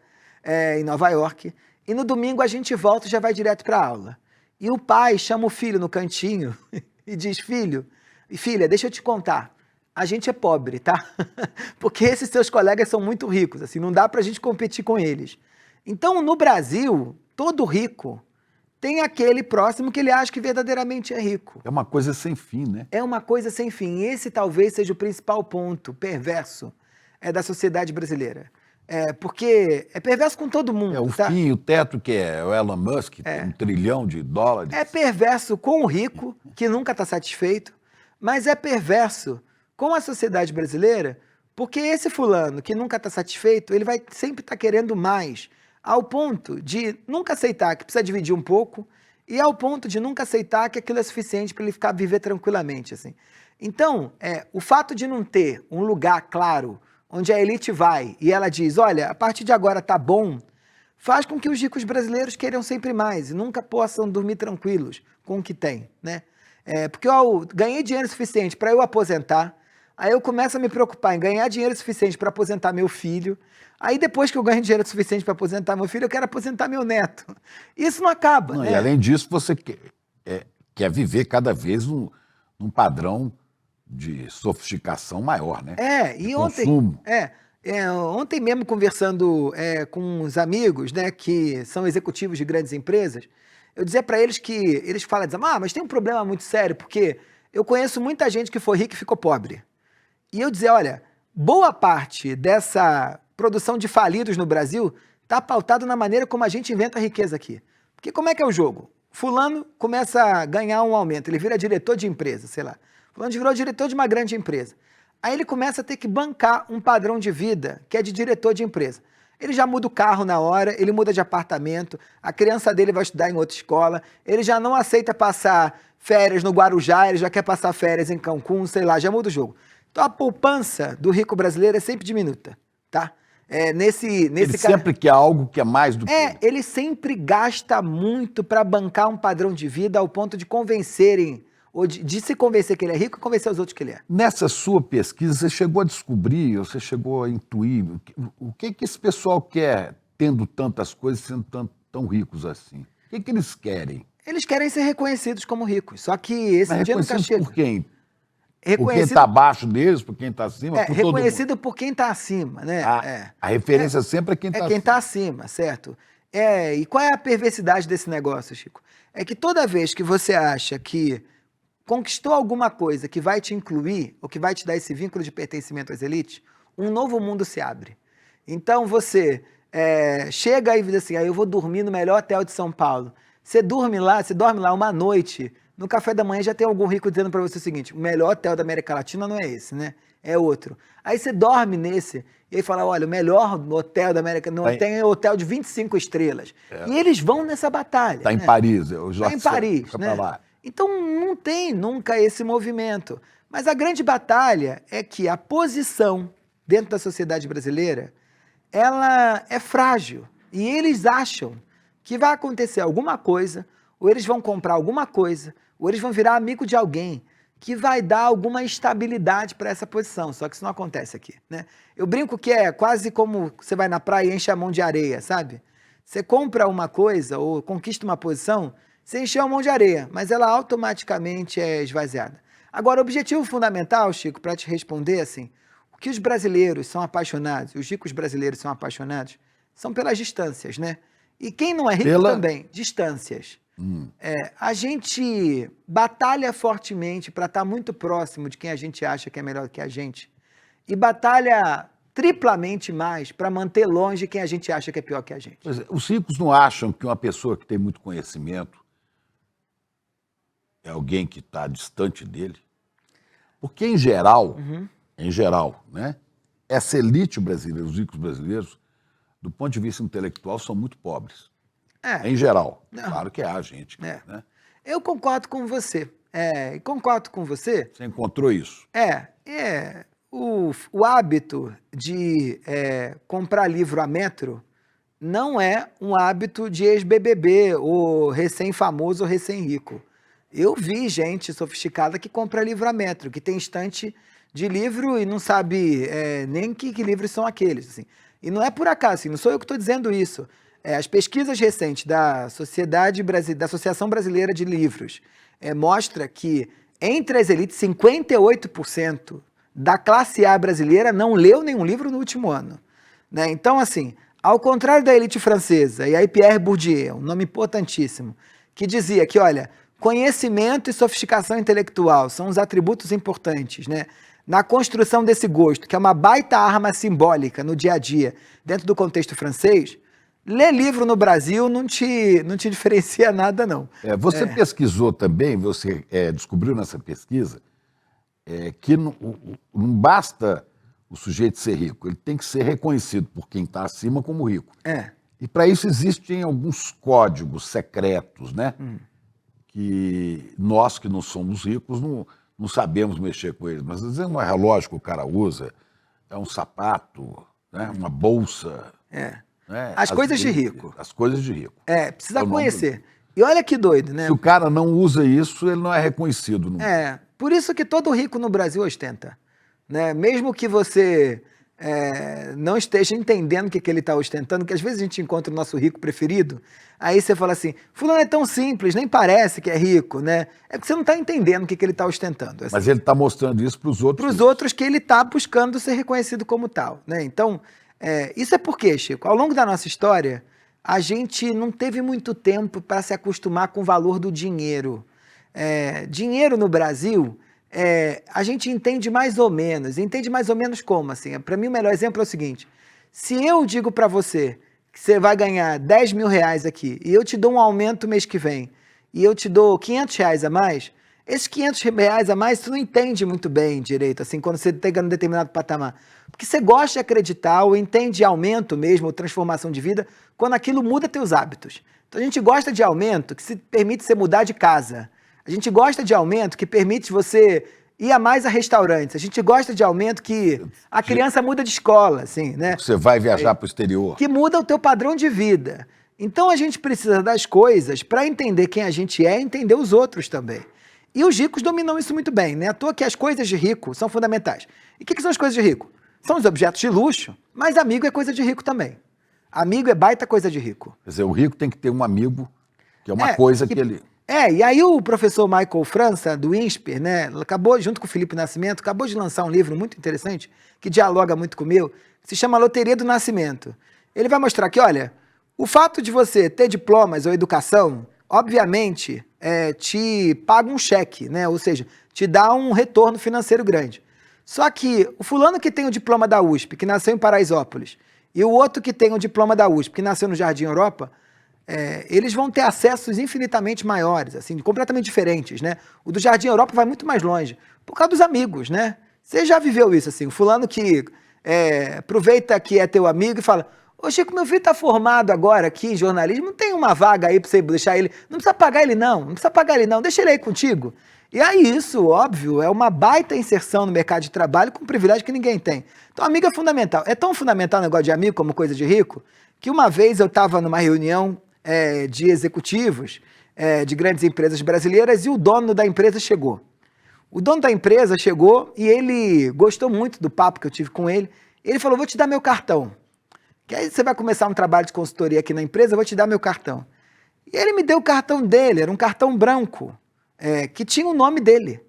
em Nova York. E no domingo a gente volta e já vai direto para a aula. E o pai chama o filho no cantinho e diz, filha, deixa eu te contar. A gente é pobre, tá? Porque esses seus colegas são muito ricos, assim, não dá pra gente competir com eles. Então, no Brasil, todo rico tem aquele próximo que ele acha que verdadeiramente é rico. É uma coisa sem fim, né? É uma coisa sem fim. Esse talvez seja o principal ponto perverso da sociedade brasileira. Porque é perverso com todo mundo. O fim, o teto, que é o Elon Musk, tem $1 trilhão. É perverso com o rico, que nunca está satisfeito, mas é perverso com a sociedade brasileira, porque esse fulano que nunca está satisfeito, ele vai sempre estar querendo mais, ao ponto de nunca aceitar que precisa dividir um pouco e ao ponto de nunca aceitar que aquilo é suficiente para ele viver tranquilamente, assim. Então, o fato de não ter um lugar claro onde a elite vai e ela diz, olha, a partir de agora tá bom, faz com que os ricos brasileiros queiram sempre mais e nunca possam dormir tranquilos com o que tem, né? Porque eu ganhei dinheiro suficiente para eu aposentar, aí eu começo a me preocupar em ganhar dinheiro suficiente para aposentar meu filho. Aí depois que eu ganho dinheiro suficiente para aposentar meu filho, eu quero aposentar meu neto. Isso não acaba, né? E além disso, você quer viver cada vez num padrão de sofisticação maior, né? E ontem mesmo conversando com uns amigos, né, que são executivos de grandes empresas, eu dizia para eles que eles falam, mas tem um problema muito sério, porque eu conheço muita gente que foi rica e ficou pobre. E eu dizia, olha, boa parte dessa produção de falidos no Brasil está pautado na maneira como a gente inventa a riqueza aqui. Porque como é que é o jogo? Fulano começa a ganhar um aumento, ele vira diretor de empresa, sei lá. Fulano virou diretor de uma grande empresa. Aí ele começa a ter que bancar um padrão de vida que é de diretor de empresa. Ele já muda o carro na hora, ele muda de apartamento, a criança dele vai estudar em outra escola, ele já não aceita passar férias no Guarujá, ele já quer passar férias em Cancún, sei lá, já muda o jogo. Então a poupança do rico brasileiro é sempre diminuta, tá? Ele sempre quer algo que é mais do que... ele sempre gasta muito para bancar um padrão de vida ao ponto de convencerem, ou de se convencer que ele é rico e convencer os outros que ele é. Nessa sua pesquisa, você chegou a descobrir, você chegou a intuir o que esse pessoal quer tendo tantas coisas, sendo tão ricos assim? O que eles querem? Eles querem ser reconhecidos como ricos, só que esse dia nunca chega. Por quem? Por quem está abaixo deles, por quem está acima? Por reconhecido todo mundo. Por quem está acima, né? A referência sempre é quem está acima. É quem está acima, certo? E qual é a perversidade desse negócio, Chico? É que toda vez que você acha que conquistou alguma coisa que vai te incluir, ou que vai te dar esse vínculo de pertencimento às elites, um novo mundo se abre. Então você chega e diz assim, eu vou dormir no melhor hotel de São Paulo. Você dorme lá uma noite, no café da manhã já tem algum rico dizendo para você o seguinte, o melhor hotel da América Latina não é esse, né? É outro. Aí você dorme nesse, e aí fala, olha, o melhor hotel da América não tem hotel de 25 estrelas. E eles vão nessa batalha. Está em Paris. Está em Paris, né? Então não tem nunca esse movimento. Mas a grande batalha é que a posição dentro da sociedade brasileira, ela é frágil. E eles acham que vai acontecer alguma coisa, ou eles vão comprar alguma coisa, ou eles vão virar amigo de alguém que vai dar alguma estabilidade para essa posição. Só que isso não acontece aqui, né? Eu brinco que é quase como você vai na praia e enche a mão de areia, sabe? Você compra uma coisa ou conquista uma posição, você encheu a mão de areia, mas ela automaticamente é esvaziada. Agora, o objetivo fundamental, Chico, para te responder assim, o que os brasileiros são apaixonados, os ricos brasileiros são apaixonados, são pelas distâncias, né? E quem não é rico também, distâncias. A gente batalha fortemente para estar muito próximo de quem a gente acha que é melhor que a gente e batalha triplamente mais para manter longe quem a gente acha que é pior que a gente. Pois é, os ricos não acham que uma pessoa que tem muito conhecimento é alguém que está distante dele? Porque, em geral, né, essa elite brasileira, os ricos brasileiros, do ponto de vista intelectual, são muito pobres. Em geral. Claro que há gente. Né? Eu concordo com você. Concordo com você. Você encontrou isso? O hábito de comprar livro a metro não é um hábito de ex-BBB, ou recém-famoso ou recém-rico. Eu vi gente sofisticada que compra livro a metro, que tem estante de livro e não sabe nem que livros são aqueles. Assim. E não é por acaso, assim, não sou eu que estou dizendo isso. As pesquisas recentes da Associação Brasileira de Livros mostra que entre as elites, 58% da classe A brasileira não leu nenhum livro no último ano. Né? Então, assim, ao contrário da elite francesa, e aí Pierre Bourdieu, um nome importantíssimo, que dizia que, olha, conhecimento e sofisticação intelectual são os atributos importantes, né? Na construção desse gosto, que é uma baita arma simbólica no dia a dia, dentro do contexto francês, ler livro no Brasil não te diferencia nada, não. Você pesquisou também, você descobriu nessa pesquisa, que não basta o sujeito ser rico, ele tem que ser reconhecido por quem está acima como rico. E para isso existem alguns códigos secretos, né? Que nós que não somos ricos não sabemos mexer com eles. Mas às vezes é um relógio que o cara usa, é um sapato, né? Uma bolsa. Né? As coisas de rico. As coisas de rico. Precisa conhecer. E olha que doido, né? Se o cara não usa isso, ele não é reconhecido. Por isso que todo rico no Brasil ostenta. Né? Mesmo que você não esteja entendendo o que ele está ostentando, que às vezes a gente encontra o nosso rico preferido, aí você fala assim, fulano é tão simples, nem parece que é rico, né? É porque você não está entendendo o que ele está ostentando. Assim. Mas ele está mostrando isso para os outros. Para os outros que ele está buscando ser reconhecido como tal. Né? Então, isso é porque, Chico, ao longo da nossa história, a gente não teve muito tempo para se acostumar com o valor do dinheiro. Dinheiro no Brasil a gente entende mais ou menos. Entende mais ou menos como? Assim, para mim, o melhor exemplo é o seguinte. Se eu digo para você que você vai ganhar 10 mil reais aqui e eu te dou um aumento mês que vem e eu te dou 500 reais a mais, esses 500 reais a mais tu não entende muito bem direito, assim, quando você chega num determinado patamar. Porque você gosta de acreditar ou entende aumento mesmo, ou transformação de vida, quando aquilo muda teus hábitos. Então a gente gosta de aumento que se permite você mudar de casa. A gente gosta de aumento que permite você ir a mais a restaurantes. A gente gosta de aumento que a criança muda de escola, assim, né? Você vai viajar para o exterior. Que muda o teu padrão de vida. Então a gente precisa das coisas para entender quem a gente é e entender os outros também. E os ricos dominam isso muito bem, né? À toa que as coisas de rico são fundamentais. E o que são as coisas de rico? São os objetos de luxo, mas amigo é coisa de rico também. Amigo é baita coisa de rico. Quer dizer, o rico tem que ter um amigo, que é uma coisa que ele... E aí o professor Michael França, do INSPER, né, acabou, junto com o Felipe Nascimento, acabou de lançar um livro muito interessante, que dialoga muito com o meu, que se chama Loteria do Nascimento. Ele vai mostrar que, olha, o fato de você ter diplomas ou educação, obviamente, te paga um cheque, né, ou seja, te dá um retorno financeiro grande. Só que o fulano que tem o diploma da USP, que nasceu em Paraisópolis, e o outro que tem o diploma da USP, que nasceu no Jardim Europa, eles vão ter acessos infinitamente maiores, assim, completamente diferentes, né? O do Jardim Europa vai muito mais longe, por causa dos amigos, né? Você já viveu isso, assim, o fulano que aproveita que é teu amigo e fala: ô Chico, meu filho está formado agora aqui em jornalismo, não tem uma vaga aí para você deixar ele, não precisa pagar ele não precisa pagar ele não, deixa ele aí contigo. E aí isso, óbvio, é uma baita inserção no mercado de trabalho com um privilégio que ninguém tem. Então amigo é fundamental. É tão fundamental o negócio de amigo como coisa de rico, que uma vez eu estava numa reunião de executivos de grandes empresas brasileiras e o dono da empresa chegou. O dono da empresa chegou e ele gostou muito do papo que eu tive com ele. Ele falou: vou te dar meu cartão. Que aí você vai começar um trabalho de consultoria aqui na empresa, eu vou te dar meu cartão. E ele me deu o cartão dele, era um cartão branco, que tinha o nome dele.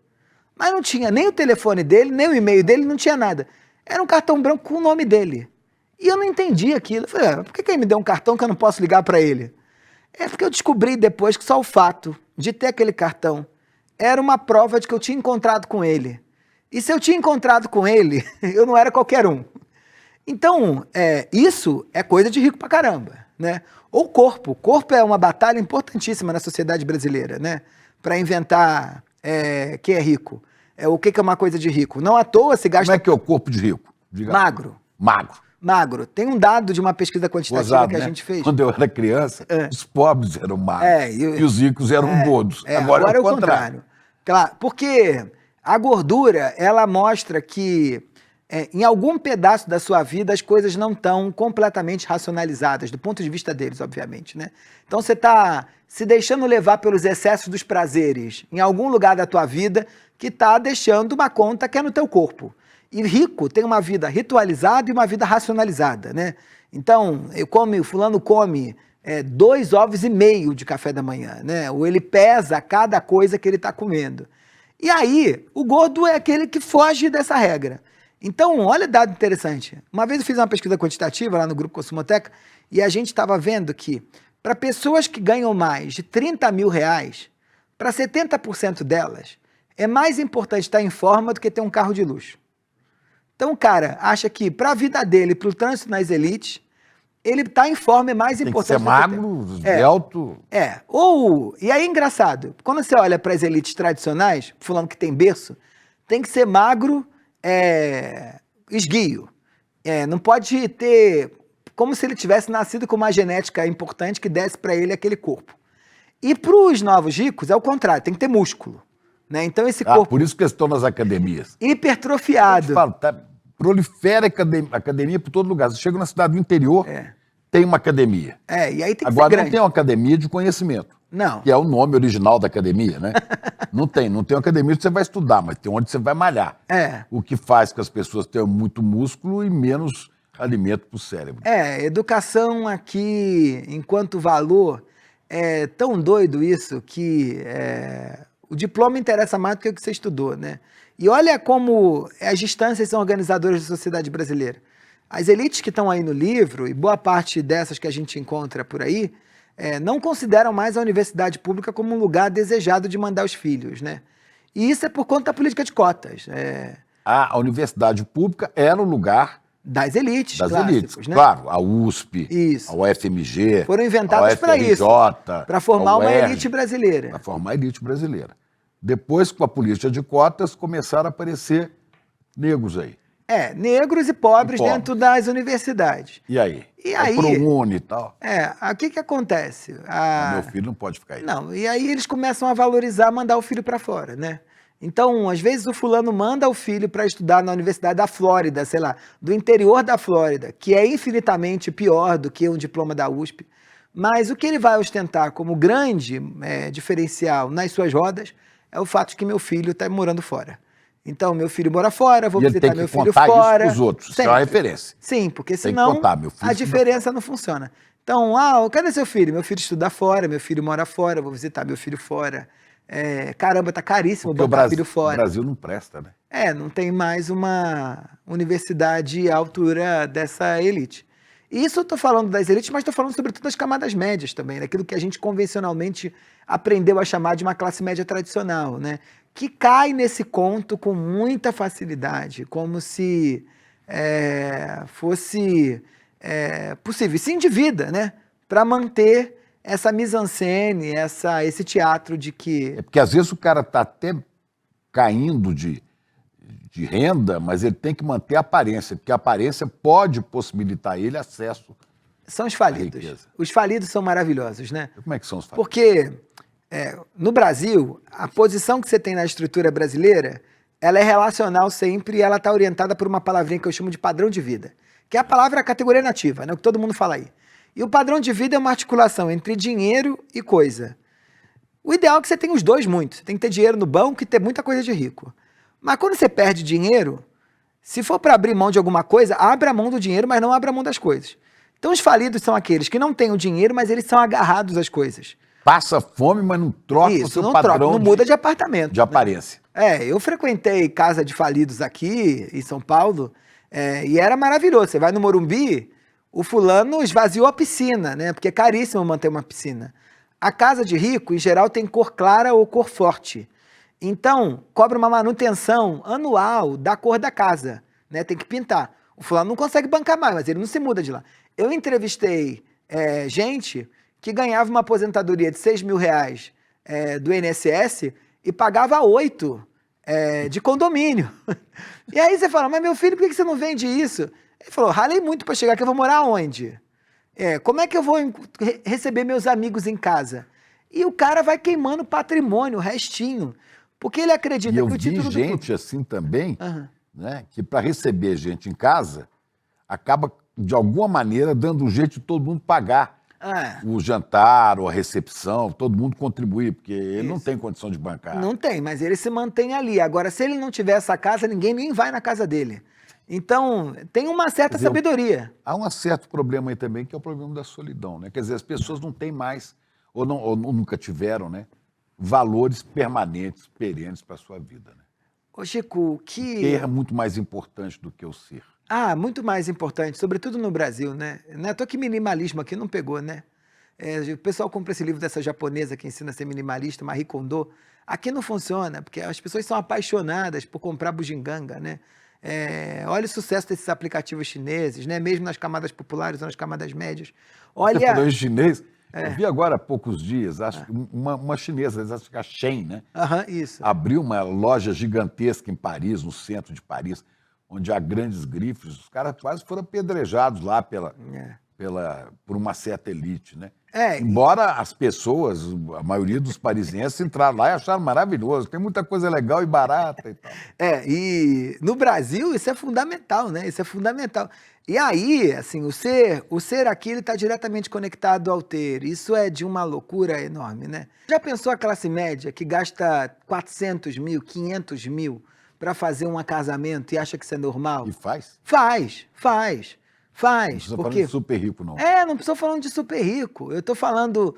Mas não tinha nem o telefone dele, nem o e-mail dele, não tinha nada. Era um cartão branco com o nome dele. E eu não entendi aquilo. Eu falei: por que ele me deu um cartão que eu não posso ligar para ele? É porque eu descobri depois que só o fato de ter aquele cartão era uma prova de que eu tinha encontrado com ele. E se eu tinha encontrado com ele, eu não era qualquer um. Então, isso é coisa de rico pra caramba, né? Ou corpo. Corpo é uma batalha importantíssima na sociedade brasileira, né? Para inventar quem é rico. O que é uma coisa de rico? Não à toa se gasta... Como é que é o corpo de rico? Diga. Magro. Magro. Tem um dado de uma pesquisa quantitativa que a gente fez. Quando eu era criança, os pobres eram magros e os ricos eram gordos. Agora é o contrário. Claro, porque a gordura, ela mostra que em algum pedaço da sua vida as coisas não estão completamente racionalizadas, do ponto de vista deles, obviamente, né? Então você está se deixando levar pelos excessos dos prazeres em algum lugar da tua vida que está deixando uma conta que é no teu corpo. E rico tem uma vida ritualizada e uma vida racionalizada, né? Então, o fulano come 2,5 ovos de café da manhã, né? Ou ele pesa cada coisa que ele está comendo. E aí, o gordo é aquele que foge dessa regra. Então, olha dado interessante. Uma vez eu fiz uma pesquisa quantitativa lá no Grupo Consumoteca e a gente estava vendo que para pessoas que ganham mais de 30 mil reais, para 70% delas, é mais importante estar em forma do que ter um carro de luxo. Então o cara acha que para a vida dele, para o trânsito nas elites, ele está em forma é mais importante. Tem que ser magro, esbelto. E aí é engraçado, quando você olha para as elites tradicionais, fulano que tem berço, tem que ser magro, esguio. Não pode ter, como se ele tivesse nascido com uma genética importante que desse para ele aquele corpo. E para os novos ricos é o contrário, tem que ter músculo. Né? Então esse corpo... por isso que eles estão nas academias. Hipertrofiado. Eu te falo, prolifera academia por todo lugar. Você chega na cidade do interior, tem uma academia. E aí tem que Agora ser grande. não tem uma academia de conhecimento. Não. Que é o nome original da academia, né? Não tem uma academia que você vai estudar, mas tem onde você vai malhar. O que faz com que as pessoas tenham muito músculo e menos alimento para o cérebro. Educação aqui, enquanto valor, é tão doido isso que o diploma interessa mais do que o que você estudou, né? E olha como as distâncias são organizadoras da sociedade brasileira. As elites que estão aí no livro, e boa parte dessas que a gente encontra por aí, não consideram mais a universidade pública como um lugar desejado de mandar os filhos, né? E isso é por conta da política de cotas. A universidade pública era o lugar Das elites, das clássicos, elites. né? Claro, a USP, Isso. a UFMG, Foram inventadas a para isso, UFRJ, para formar a uma UERJ, elite brasileira. para formar a elite brasileira. Depois, com a política de cotas, começaram a aparecer negros aí. Negros e pobres E pobres. dentro das universidades. E aí? E É aí- o ProUni e tal. O que acontece? Meu filho não pode ficar aí. Não, e aí eles começam a valorizar mandar o filho para fora, né? Então, às vezes o fulano manda o filho para estudar na Universidade da Flórida, sei lá, do interior da Flórida, que é infinitamente pior do que um diploma da USP. Mas o que ele vai ostentar como grande diferencial nas suas rodas é o fato de que meu filho está morando fora. Então, meu filho mora fora, vou E ele visitar tem que meu filho contar isso fora. pros outros, isso é uma referência. Sim, porque Tem que senão contar, meu filho a estuda diferença não funciona. Então, cadê seu filho? Meu filho estuda fora, meu filho mora fora, vou visitar meu filho fora. Caramba, tá caríssimo Porque botar filho o fora. Brasil não presta, né? Não tem mais uma universidade à altura dessa elite. E isso eu estou falando das elites, mas estou falando sobretudo das camadas médias também, daquilo que a gente convencionalmente aprendeu a chamar de uma classe média tradicional, né? Que cai nesse conto com muita facilidade, como se fosse possível. E se endivida, né? Para manter essa mise-en-scène, esse teatro de que... É porque às vezes o cara está até caindo de renda, mas ele tem que manter a aparência, porque a aparência pode possibilitar ele acesso. São os à falidos. riqueza. Os falidos são maravilhosos, né? Como é que são os falidos? Porque no Brasil, a posição que você tem na estrutura brasileira, ela é relacional sempre e ela está orientada por uma palavrinha que eu chamo de padrão de vida, que é a palavra categoria nativa, né? O que todo mundo fala aí. E o padrão de vida é uma articulação entre dinheiro e coisa. O ideal é que você tenha os dois muito. Você tem que ter dinheiro no banco e ter muita coisa de rico. Mas quando você perde dinheiro, se for para abrir mão de alguma coisa, abra mão do dinheiro, mas não abra mão das coisas. Então os falidos são aqueles que não têm o dinheiro, mas eles são agarrados às coisas. Passa fome, mas não troca o Isso, seu não padrão troca, não muda de apartamento. de aparência. Eu frequentei casa de falidos aqui em São Paulo e era maravilhoso. Você vai no Morumbi, o fulano esvaziou a piscina, né? Porque é caríssimo manter uma piscina. A casa de rico, em geral, tem cor clara ou cor forte. Então, cobra uma manutenção anual da cor da casa, né? Tem que pintar. O fulano não consegue bancar mais, mas ele não se muda de lá. Eu entrevistei gente que ganhava uma aposentadoria de R$6.000 do INSS e pagava 8 de condomínio. E aí você fala, mas meu filho, por que você não vende isso? Ele falou, ralei muito para chegar aqui, eu vou morar onde? Como é que eu vou receber meus amigos em casa? E o cara vai queimando patrimônio, o restinho, porque ele acredita E eu que o vi título gente assim também, Aham. né, que para receber gente em casa, acaba, de alguma maneira, dando um jeito de todo mundo pagar o jantar ou a recepção, todo mundo contribuir, porque ele não tem condição de bancar. Não tem, mas ele se mantém ali. Agora, se ele não tiver essa casa, ninguém nem vai na casa dele. Então, tem uma certa sabedoria. Há um certo problema aí também, que é o problema da solidão, né? Quer dizer, as pessoas não têm mais, ou nunca tiveram, né, valores permanentes, perenes para a sua vida, né? Ô, Chico, que... Ter é muito mais importante do que o ser. muito mais importante, sobretudo no Brasil, né? Não é à toa que minimalismo aqui não pegou, né? O pessoal compra esse livro dessa japonesa que ensina a ser minimalista, Marie Kondo. Aqui não funciona, porque as pessoas são apaixonadas por comprar bugiganga, né? Olha o sucesso desses aplicativos chineses, né? Mesmo nas camadas populares ou nas camadas médias. Você falou em Olha... chinês, eu vi agora há poucos dias, acho que uma chinesa, acho que a Shein, né? Isso. Abriu uma loja gigantesca em Paris, no centro de Paris, onde há grandes grifes. Os caras quase foram apedrejados lá por uma certa elite, né? Embora as pessoas, a maioria dos parisienses, entraram lá e acharam maravilhoso. Tem muita coisa legal e barata e tal. E no Brasil isso é fundamental, né? Isso é fundamental. E aí, assim, o ser aqui, ele está diretamente conectado ao ter. Isso é de uma loucura enorme, né? Já pensou a classe média que gasta 400 mil, 500 mil para fazer um casamento e acha que isso é normal? E faz? Faz. Não precisa falar de super rico, não. Não estou falando de super rico. Eu estou falando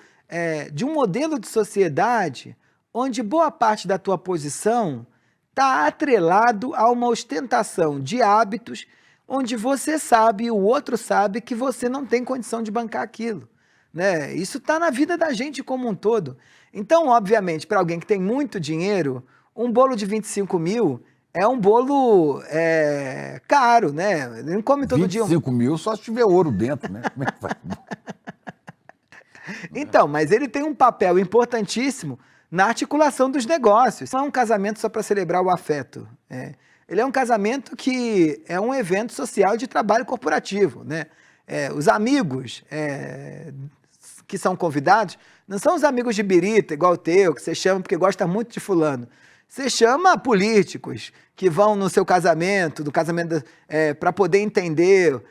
de um modelo de sociedade onde boa parte da tua posição está atrelado a uma ostentação de hábitos onde você sabe e o outro sabe que você não tem condição de bancar aquilo, né? Isso está na vida da gente como um todo. Então, obviamente, para alguém que tem muito dinheiro, Um bolo de 25 mil é um bolo caro, né? Ele não come todo dia. 25 mil só se tiver ouro dentro, né? Como é que faz? Então, mas ele tem um papel importantíssimo na articulação dos negócios. Não é um casamento só para celebrar o afeto. Ele é um casamento que é um evento social de trabalho corporativo, né? Os amigos que são convidados não são os amigos de birita, igual o teu, que você chama porque gosta muito de fulano. Você chama políticos que vão no seu casamento, para poder entender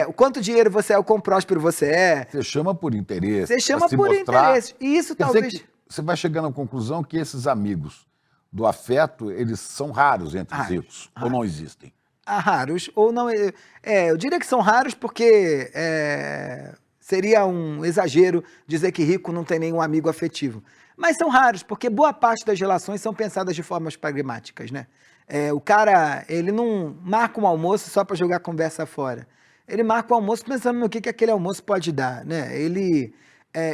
o quanto dinheiro você é, o quão próspero você é. Você chama por interesse. Você chama por interesse. E isso talvez... Você vai chegando à conclusão que esses amigos do afeto, eles são raros entre os ricos, ou não existem? Raros, ou não... eu diria que são raros porque seria um exagero dizer que rico não tem nenhum amigo afetivo. Mas são raros, porque boa parte das relações são pensadas de formas pragmáticas, né? O cara, ele não marca um almoço só para jogar conversa fora. Ele marca o almoço pensando no que aquele almoço pode dar, né?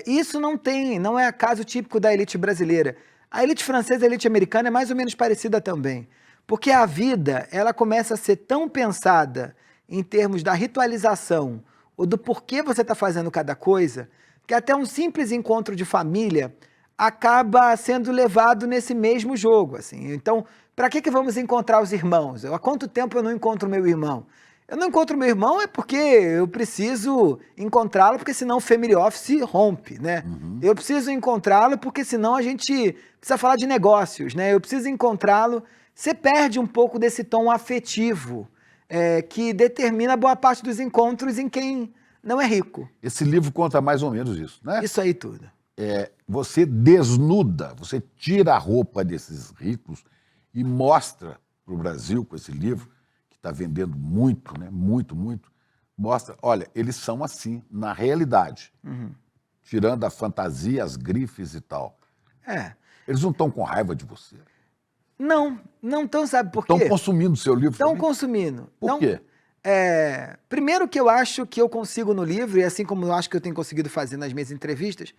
Isso não é caso típico da elite brasileira. A elite francesa e a elite americana é mais ou menos parecida também. Porque a vida, ela começa a ser tão pensada em termos da ritualização ou do porquê você está fazendo cada coisa, que até um simples encontro de família acaba sendo levado nesse mesmo jogo, assim. Então, para que vamos encontrar os irmãos? Há quanto tempo eu não encontro meu irmão? Eu não encontro meu irmão é porque eu preciso encontrá-lo, porque senão o family office rompe, né? Eu preciso encontrá-lo porque senão a gente precisa falar de negócios, né? Eu preciso encontrá-lo. Você perde um pouco desse tom afetivo que determina boa parte dos encontros em quem não é rico. Esse livro conta mais ou menos isso, né? Isso aí tudo. Você desnuda, você tira a roupa desses ricos e mostra para o Brasil, com esse livro, que está vendendo muito, né? Muito, muito, mostra, olha, eles são assim, na realidade, tirando a fantasia, as grifes e tal. Eles não estão com raiva de você. Não estão, sabe por quê? Estão consumindo o seu livro Estão também? consumindo. Por quê? Primeiro que eu acho que eu consigo no livro, e assim como eu acho que eu tenho conseguido fazer nas minhas entrevistas,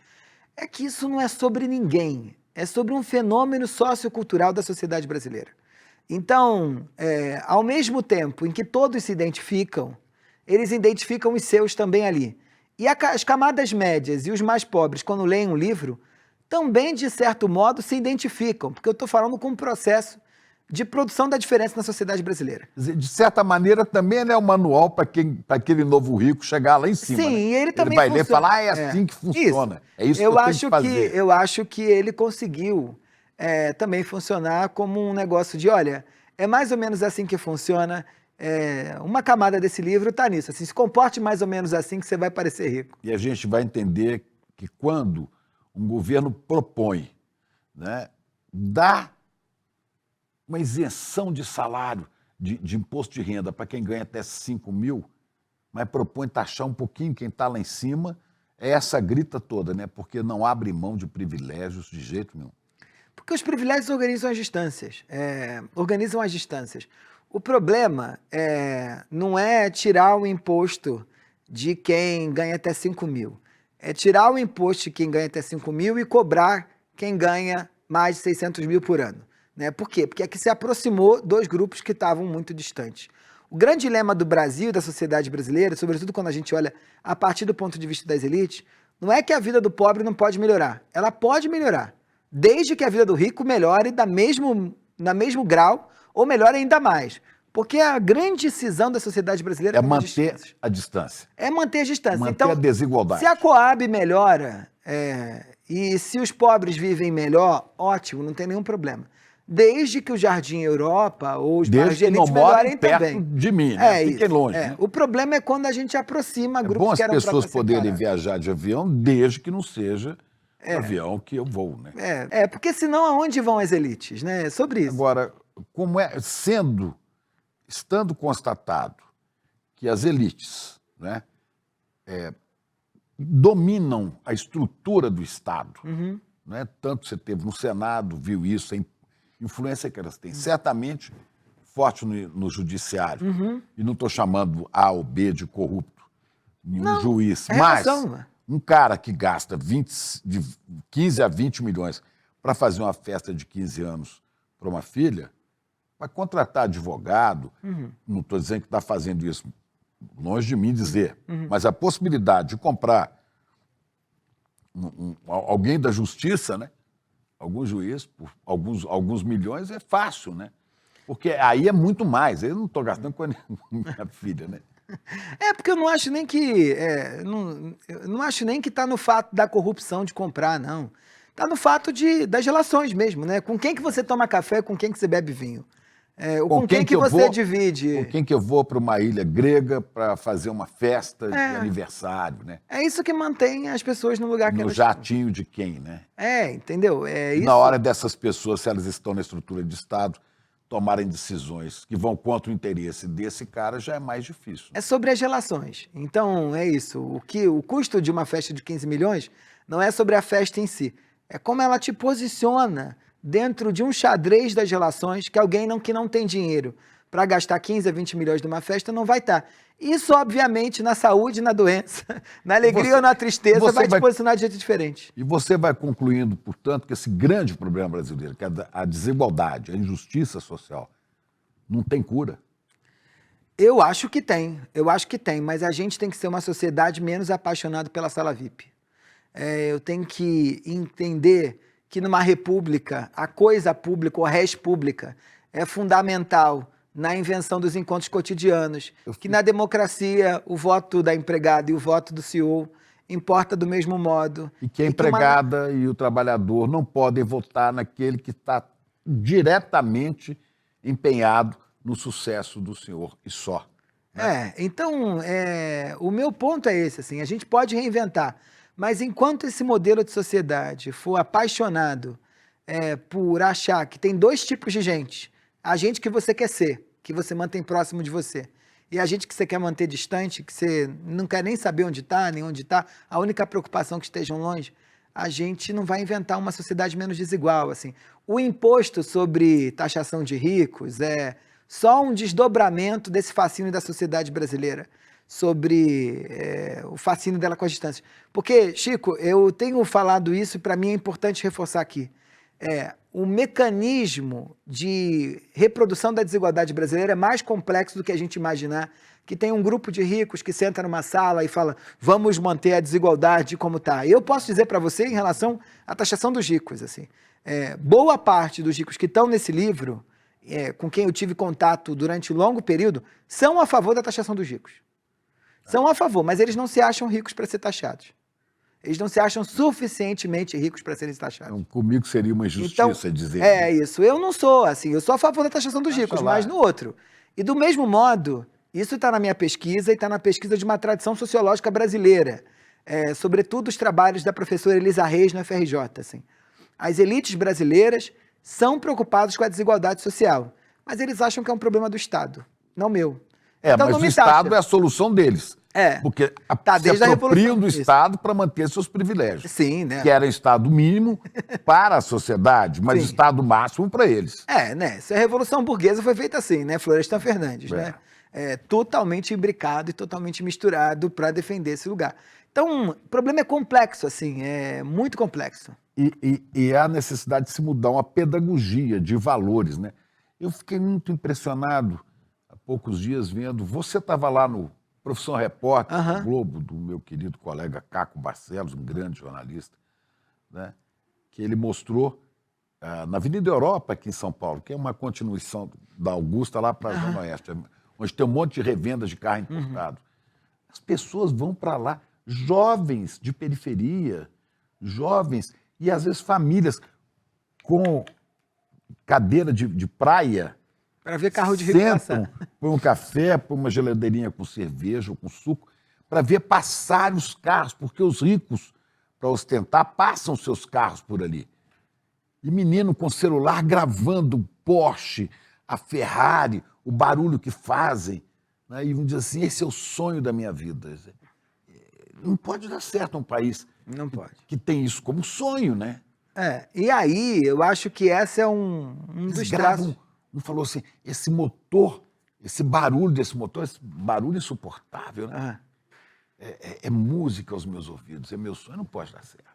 é que isso não é sobre ninguém, é sobre um fenômeno sociocultural da sociedade brasileira. Então, ao mesmo tempo em que todos se identificam, eles identificam os seus também ali. E as camadas médias e os mais pobres, quando leem um livro, também, de certo modo, se identificam, porque eu estou falando com um processo de produção da diferença na sociedade brasileira. De certa maneira, também é um manual para aquele novo rico chegar lá em cima. Sim, né? e ele também vai ler e funciona. falar, é assim que funciona. Isso. É isso que eu tenho que fazer. Eu acho que ele conseguiu também funcionar como um negócio de, olha, é mais ou menos assim que funciona, uma camada desse livro está nisso, assim, se comporte mais ou menos assim que você vai parecer rico. E a gente vai entender que quando um governo propõe, né, dá uma isenção de salário, de imposto de renda para quem ganha até 5 mil, mas propõe taxar um pouquinho quem está lá em cima, é essa grita toda, né? Porque não abre mão de privilégios de jeito nenhum. Porque os privilégios organizam as distâncias. O problema não é tirar o imposto de quem ganha até 5 mil. É tirar o imposto de quem ganha até 5 mil e cobrar quem ganha mais de 600 mil por ano. Né? Por quê? Porque aqui se aproximou dois grupos que estavam muito distantes. O grande dilema do Brasil e da sociedade brasileira, sobretudo quando a gente olha a partir do ponto de vista das elites, não é que a vida do pobre não pode melhorar. Ela pode melhorar, desde que a vida do rico melhore na mesmo grau ou melhore ainda mais. Porque a grande cisão da sociedade brasileira é manter a distância. É manter a distância. Manter então, a desigualdade. Se a Coab melhora e se os pobres vivem melhor, ótimo, não tem nenhum problema. Desde que o Jardim Europa ou os bairros de elite melhorem também. De mim, né? Fiquem longe. Né? O problema é quando a gente aproxima grupos que eram as pessoas poderem viajar de avião, desde que não seja o avião que eu vou, né? Porque senão aonde vão as elites, né? É sobre isso. Agora, estando constatado que as elites, né, dominam a estrutura do Estado, né? Tanto você teve no Senado, viu isso, a influência que elas têm, certamente forte no judiciário, e não estou chamando A ou B de corrupto, nenhum juiz, mas um cara que gasta de 15 a 20 milhões para fazer uma festa de 15 anos para uma filha, vai contratar advogado, não estou dizendo que está fazendo isso, longe de mim dizer, mas a possibilidade de comprar alguém da justiça, né? Algum juiz, por alguns milhões, é fácil, né? Porque aí é muito mais. Eu não estou gastando com a minha filha, né? Porque eu não acho nem que. Eu não acho nem que está no fato da corrupção de comprar, não. Está no fato das relações mesmo, né? Com quem que você toma café, com quem que você bebe vinho. Com quem que você divide. Com quem que eu vou para uma ilha grega para fazer uma festa de aniversário, né? É isso que mantém as pessoas no lugar que elas estão. No jatinho de quem, né? Entendeu? Isso. Na hora dessas pessoas, se elas estão na estrutura de Estado, tomarem decisões que vão contra o interesse desse cara, já é mais difícil. É sobre as relações. Então, é isso. O custo de uma festa de 15 milhões não é sobre a festa em si. É como ela te posiciona dentro de um xadrez das relações que alguém que não tem dinheiro para gastar 15 a 20 milhões numa festa não vai estar. Isso, obviamente, na saúde, na doença, na alegria ou na tristeza, vai te posicionar de jeito diferente. E você vai concluindo, portanto, que esse grande problema brasileiro, que é a desigualdade, a injustiça social, não tem cura? Eu acho que tem, mas a gente tem que ser uma sociedade menos apaixonada pela sala VIP. Eu tenho que entender que numa república, a coisa pública ou a res pública é fundamental na invenção dos encontros cotidianos, que na democracia o voto da empregada e o voto do CEO importa do mesmo modo. E que a empregada e o trabalhador não podem votar naquele que está diretamente empenhado no sucesso do senhor e só. Né? Então, o meu ponto é esse, assim, a gente pode reinventar, mas enquanto esse modelo de sociedade for apaixonado por achar que tem dois tipos de gente, a gente que você quer ser, que você mantém próximo de você, e a gente que você quer manter distante, que você não quer nem saber onde está, nem onde está, a única preocupação é que estejam longe, a gente não vai inventar uma sociedade menos desigual. Assim. O imposto sobre taxação de ricos é só um desdobramento desse fascínio da sociedade brasileira, sobre o fascínio dela com as distâncias. Porque, Chico, eu tenho falado isso e para mim é importante reforçar aqui. O mecanismo de reprodução da desigualdade brasileira é mais complexo do que a gente imaginar, que tem um grupo de ricos que senta numa sala e fala, vamos manter a desigualdade como está. Eu posso dizer para você em relação à taxação dos ricos, assim, boa parte dos ricos que estão nesse livro, com quem eu tive contato durante um longo período, são a favor da taxação dos ricos. São a favor, mas eles não se acham ricos para ser taxados. Eles não se acham suficientemente ricos para serem taxados. Então, comigo seria uma injustiça dizer. Isso. Eu não sou assim. Eu sou a favor da taxação dos ricos, mas no outro. E do mesmo modo, isso está na minha pesquisa e está na pesquisa de uma tradição sociológica brasileira. Sobretudo os trabalhos da professora Elisa Reis no FRJ. Assim. As elites brasileiras são preocupadas com a desigualdade social, mas eles acham que é um problema do Estado, não meu. Então, mas o Estado é a solução deles. Porque se apropriam do Estado para manter seus privilégios. Sim, né? Que era Estado mínimo para a sociedade, mas Estado máximo para eles. Né? Se a Revolução Burguesa foi feita assim, né? Florestan Fernandes, né? Totalmente imbricado e totalmente misturado para defender esse lugar. Então, o problema é complexo, assim, é muito complexo. E há necessidade de se mudar uma pedagogia de valores, né? Eu fiquei muito impressionado há poucos dias vendo, você estava lá no Profissão Repórter, do Globo, do meu querido colega Caco Barcelos, um grande jornalista, né, que ele mostrou na Avenida Europa, aqui em São Paulo, que é uma continuação da Augusta lá para a Zona Oeste, onde tem um monte de revendas de carro importado. As pessoas vão para lá, jovens de periferia, jovens, e às vezes famílias com cadeira de praia, para ver carro de rico passar. Põe um café, põe uma geladeirinha com cerveja ou com suco, para ver passar os carros, porque os ricos, para ostentar, passam seus carros por ali. E menino com celular gravando o Porsche, a Ferrari, o barulho que fazem. Né? E vão dizer assim, esse é o sonho da minha vida. Não pode dar certo um país que tem isso como sonho, né? E aí eu acho que essa é um dos traços. Um falou assim, esse motor, esse barulho desse motor, esse barulho insuportável, né? É música aos meus ouvidos, é meu sonho, não pode dar certo.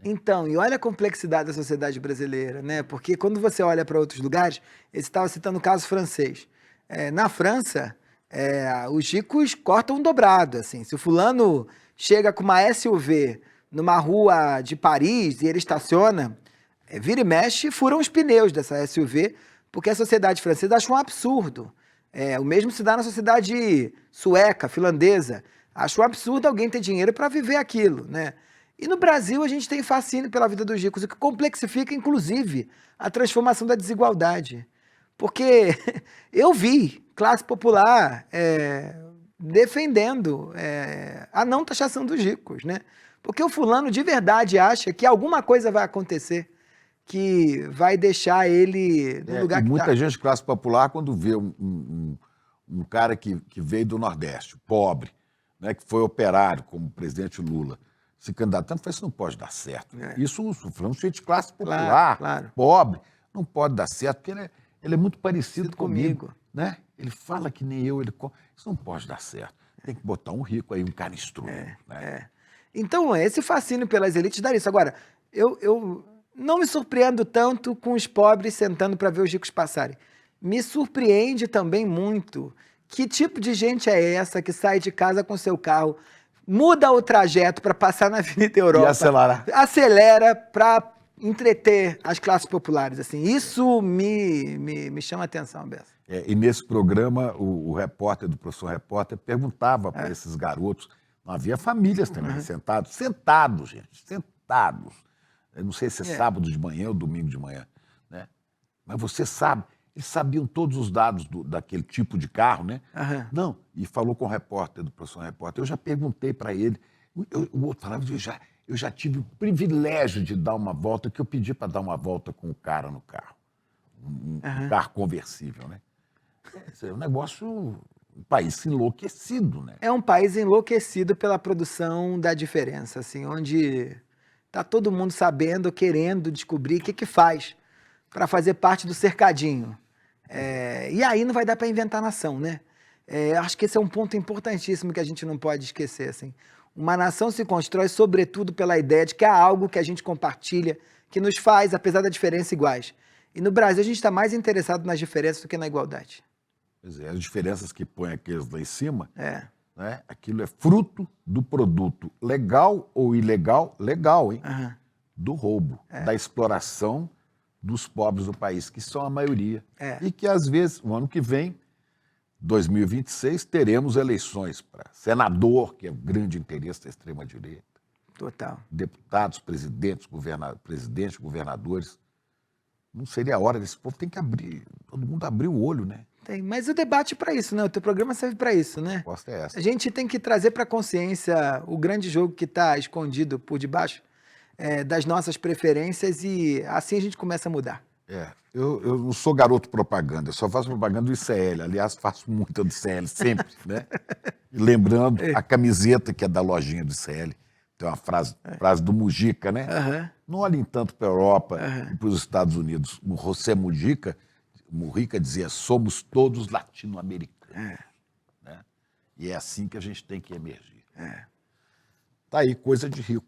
Então, e olha a complexidade da sociedade brasileira, né? Porque quando você olha para outros lugares, você estava citando o caso francês. Na França, os ricos cortam dobrado, assim. Se o fulano chega com uma SUV numa rua de Paris e ele estaciona, vira e mexe, furam os pneus dessa SUV, porque a sociedade francesa acha um absurdo. O mesmo se dá na sociedade sueca, finlandesa. Acho um absurdo alguém ter dinheiro para viver aquilo, né? E no Brasil a gente tem fascínio pela vida dos ricos, o que complexifica, inclusive, a transformação da desigualdade. Porque eu vi classe popular defendendo a não taxação dos ricos, né? Porque o fulano de verdade acha que alguma coisa vai acontecer que vai deixar ele no lugar que muita gente de classe popular, quando vê um cara que veio do Nordeste, pobre, né, que foi operário, como o presidente Lula, se candidatando, fala, isso não pode dar certo. Isso falamos de classe popular, claro. pobre, não pode dar certo, porque ele é muito parecido comigo. Né? Ele fala que nem eu, isso não pode dar certo. Tem que botar um rico aí, um cara instruído. Né? Então, esse fascínio pelas elites dá isso. Agora, eu não me surpreendo tanto com os pobres sentando para ver os ricos passarem. Me surpreende também muito que tipo de gente é essa que sai de casa com seu carro, muda o trajeto para passar na Avenida Europa. E acelera para entreter as classes populares. Assim. Isso me chama a atenção, Bessa. E nesse programa, o repórter do Professor Repórter perguntava para esses garotos, não havia famílias também, sentados, gente, sentados. Eu não sei se é sábado de manhã ou domingo de manhã, né? Mas você sabe, eles sabiam todos os dados daquele tipo de carro, né? Não, e falou com o repórter do Professor Repórter, eu já perguntei para ele, o outro falava, eu já tive o privilégio de dar uma volta, que eu pedi para dar uma volta com o cara no carro, um carro conversível, né? É um negócio, um país enlouquecido, né? É um país enlouquecido pela produção da diferença, assim, onde tá todo mundo sabendo, querendo descobrir o que faz para fazer parte do cercadinho. E aí não vai dar para inventar nação, né? Acho que esse é um ponto importantíssimo que a gente não pode esquecer, assim. Uma nação se constrói sobretudo pela ideia de que há algo que a gente compartilha, que nos faz, apesar da diferença, iguais. E no Brasil a gente está mais interessado nas diferenças do que na igualdade. Pois as diferenças que põem aqueles lá em cima, né, aquilo é fruto do produto legal ou ilegal, legal, hein? Do roubo, da exploração dos pobres do país, que são a maioria. E que, às vezes, no ano que vem, 2026, teremos eleições para senador, que é o grande interesse da extrema-direita. Total. Deputados, presidentes, governadores. Não seria a hora desse povo, tem que abrir, todo mundo abrir o olho, né? Tem, mas o debate para isso, né? O teu programa serve para isso, né? A resposta é essa. A gente tem que trazer para a consciência o grande jogo que está escondido por debaixo das nossas preferências e assim a gente começa a mudar. Eu não sou garoto propaganda, eu só faço propaganda do ICL. Aliás, faço muita do ICL sempre, né? E lembrando a camiseta que é da lojinha do ICL. Tem uma frase do Mujica, né? Não olhem tanto para a Europa e para os Estados Unidos. O José Mujica dizia, somos todos latino-americanos. Né? E é assim que a gente tem que emergir. Tá aí, Coisa de Rico.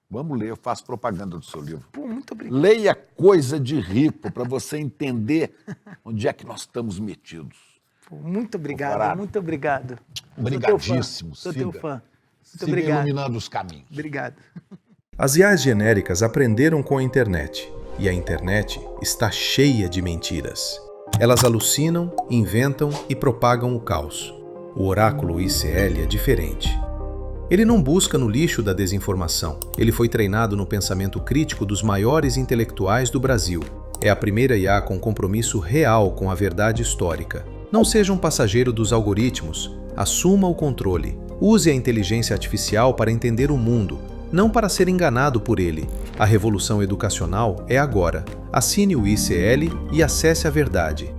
Vamos ler, eu faço propaganda do seu livro. Pô, muito obrigado. Leia Coisa de Rico, para você entender onde é que nós estamos metidos. Pô, muito obrigado, muito obrigado. Obrigadíssimo. Sou teu fã. Muito obrigado. Iluminando os caminhos. Obrigado. As IAs genéricas aprenderam com a internet, e a internet está cheia de mentiras. Elas alucinam, inventam e propagam o caos. O oráculo ICL é diferente. Ele não busca no lixo da desinformação. Ele foi treinado no pensamento crítico dos maiores intelectuais do Brasil. É a primeira IA com compromisso real com a verdade histórica. Não seja um passageiro dos algoritmos. Assuma o controle. Use a inteligência artificial para entender o mundo, não para ser enganado por ele. A revolução educacional é agora. Assine o ICL e acesse a verdade.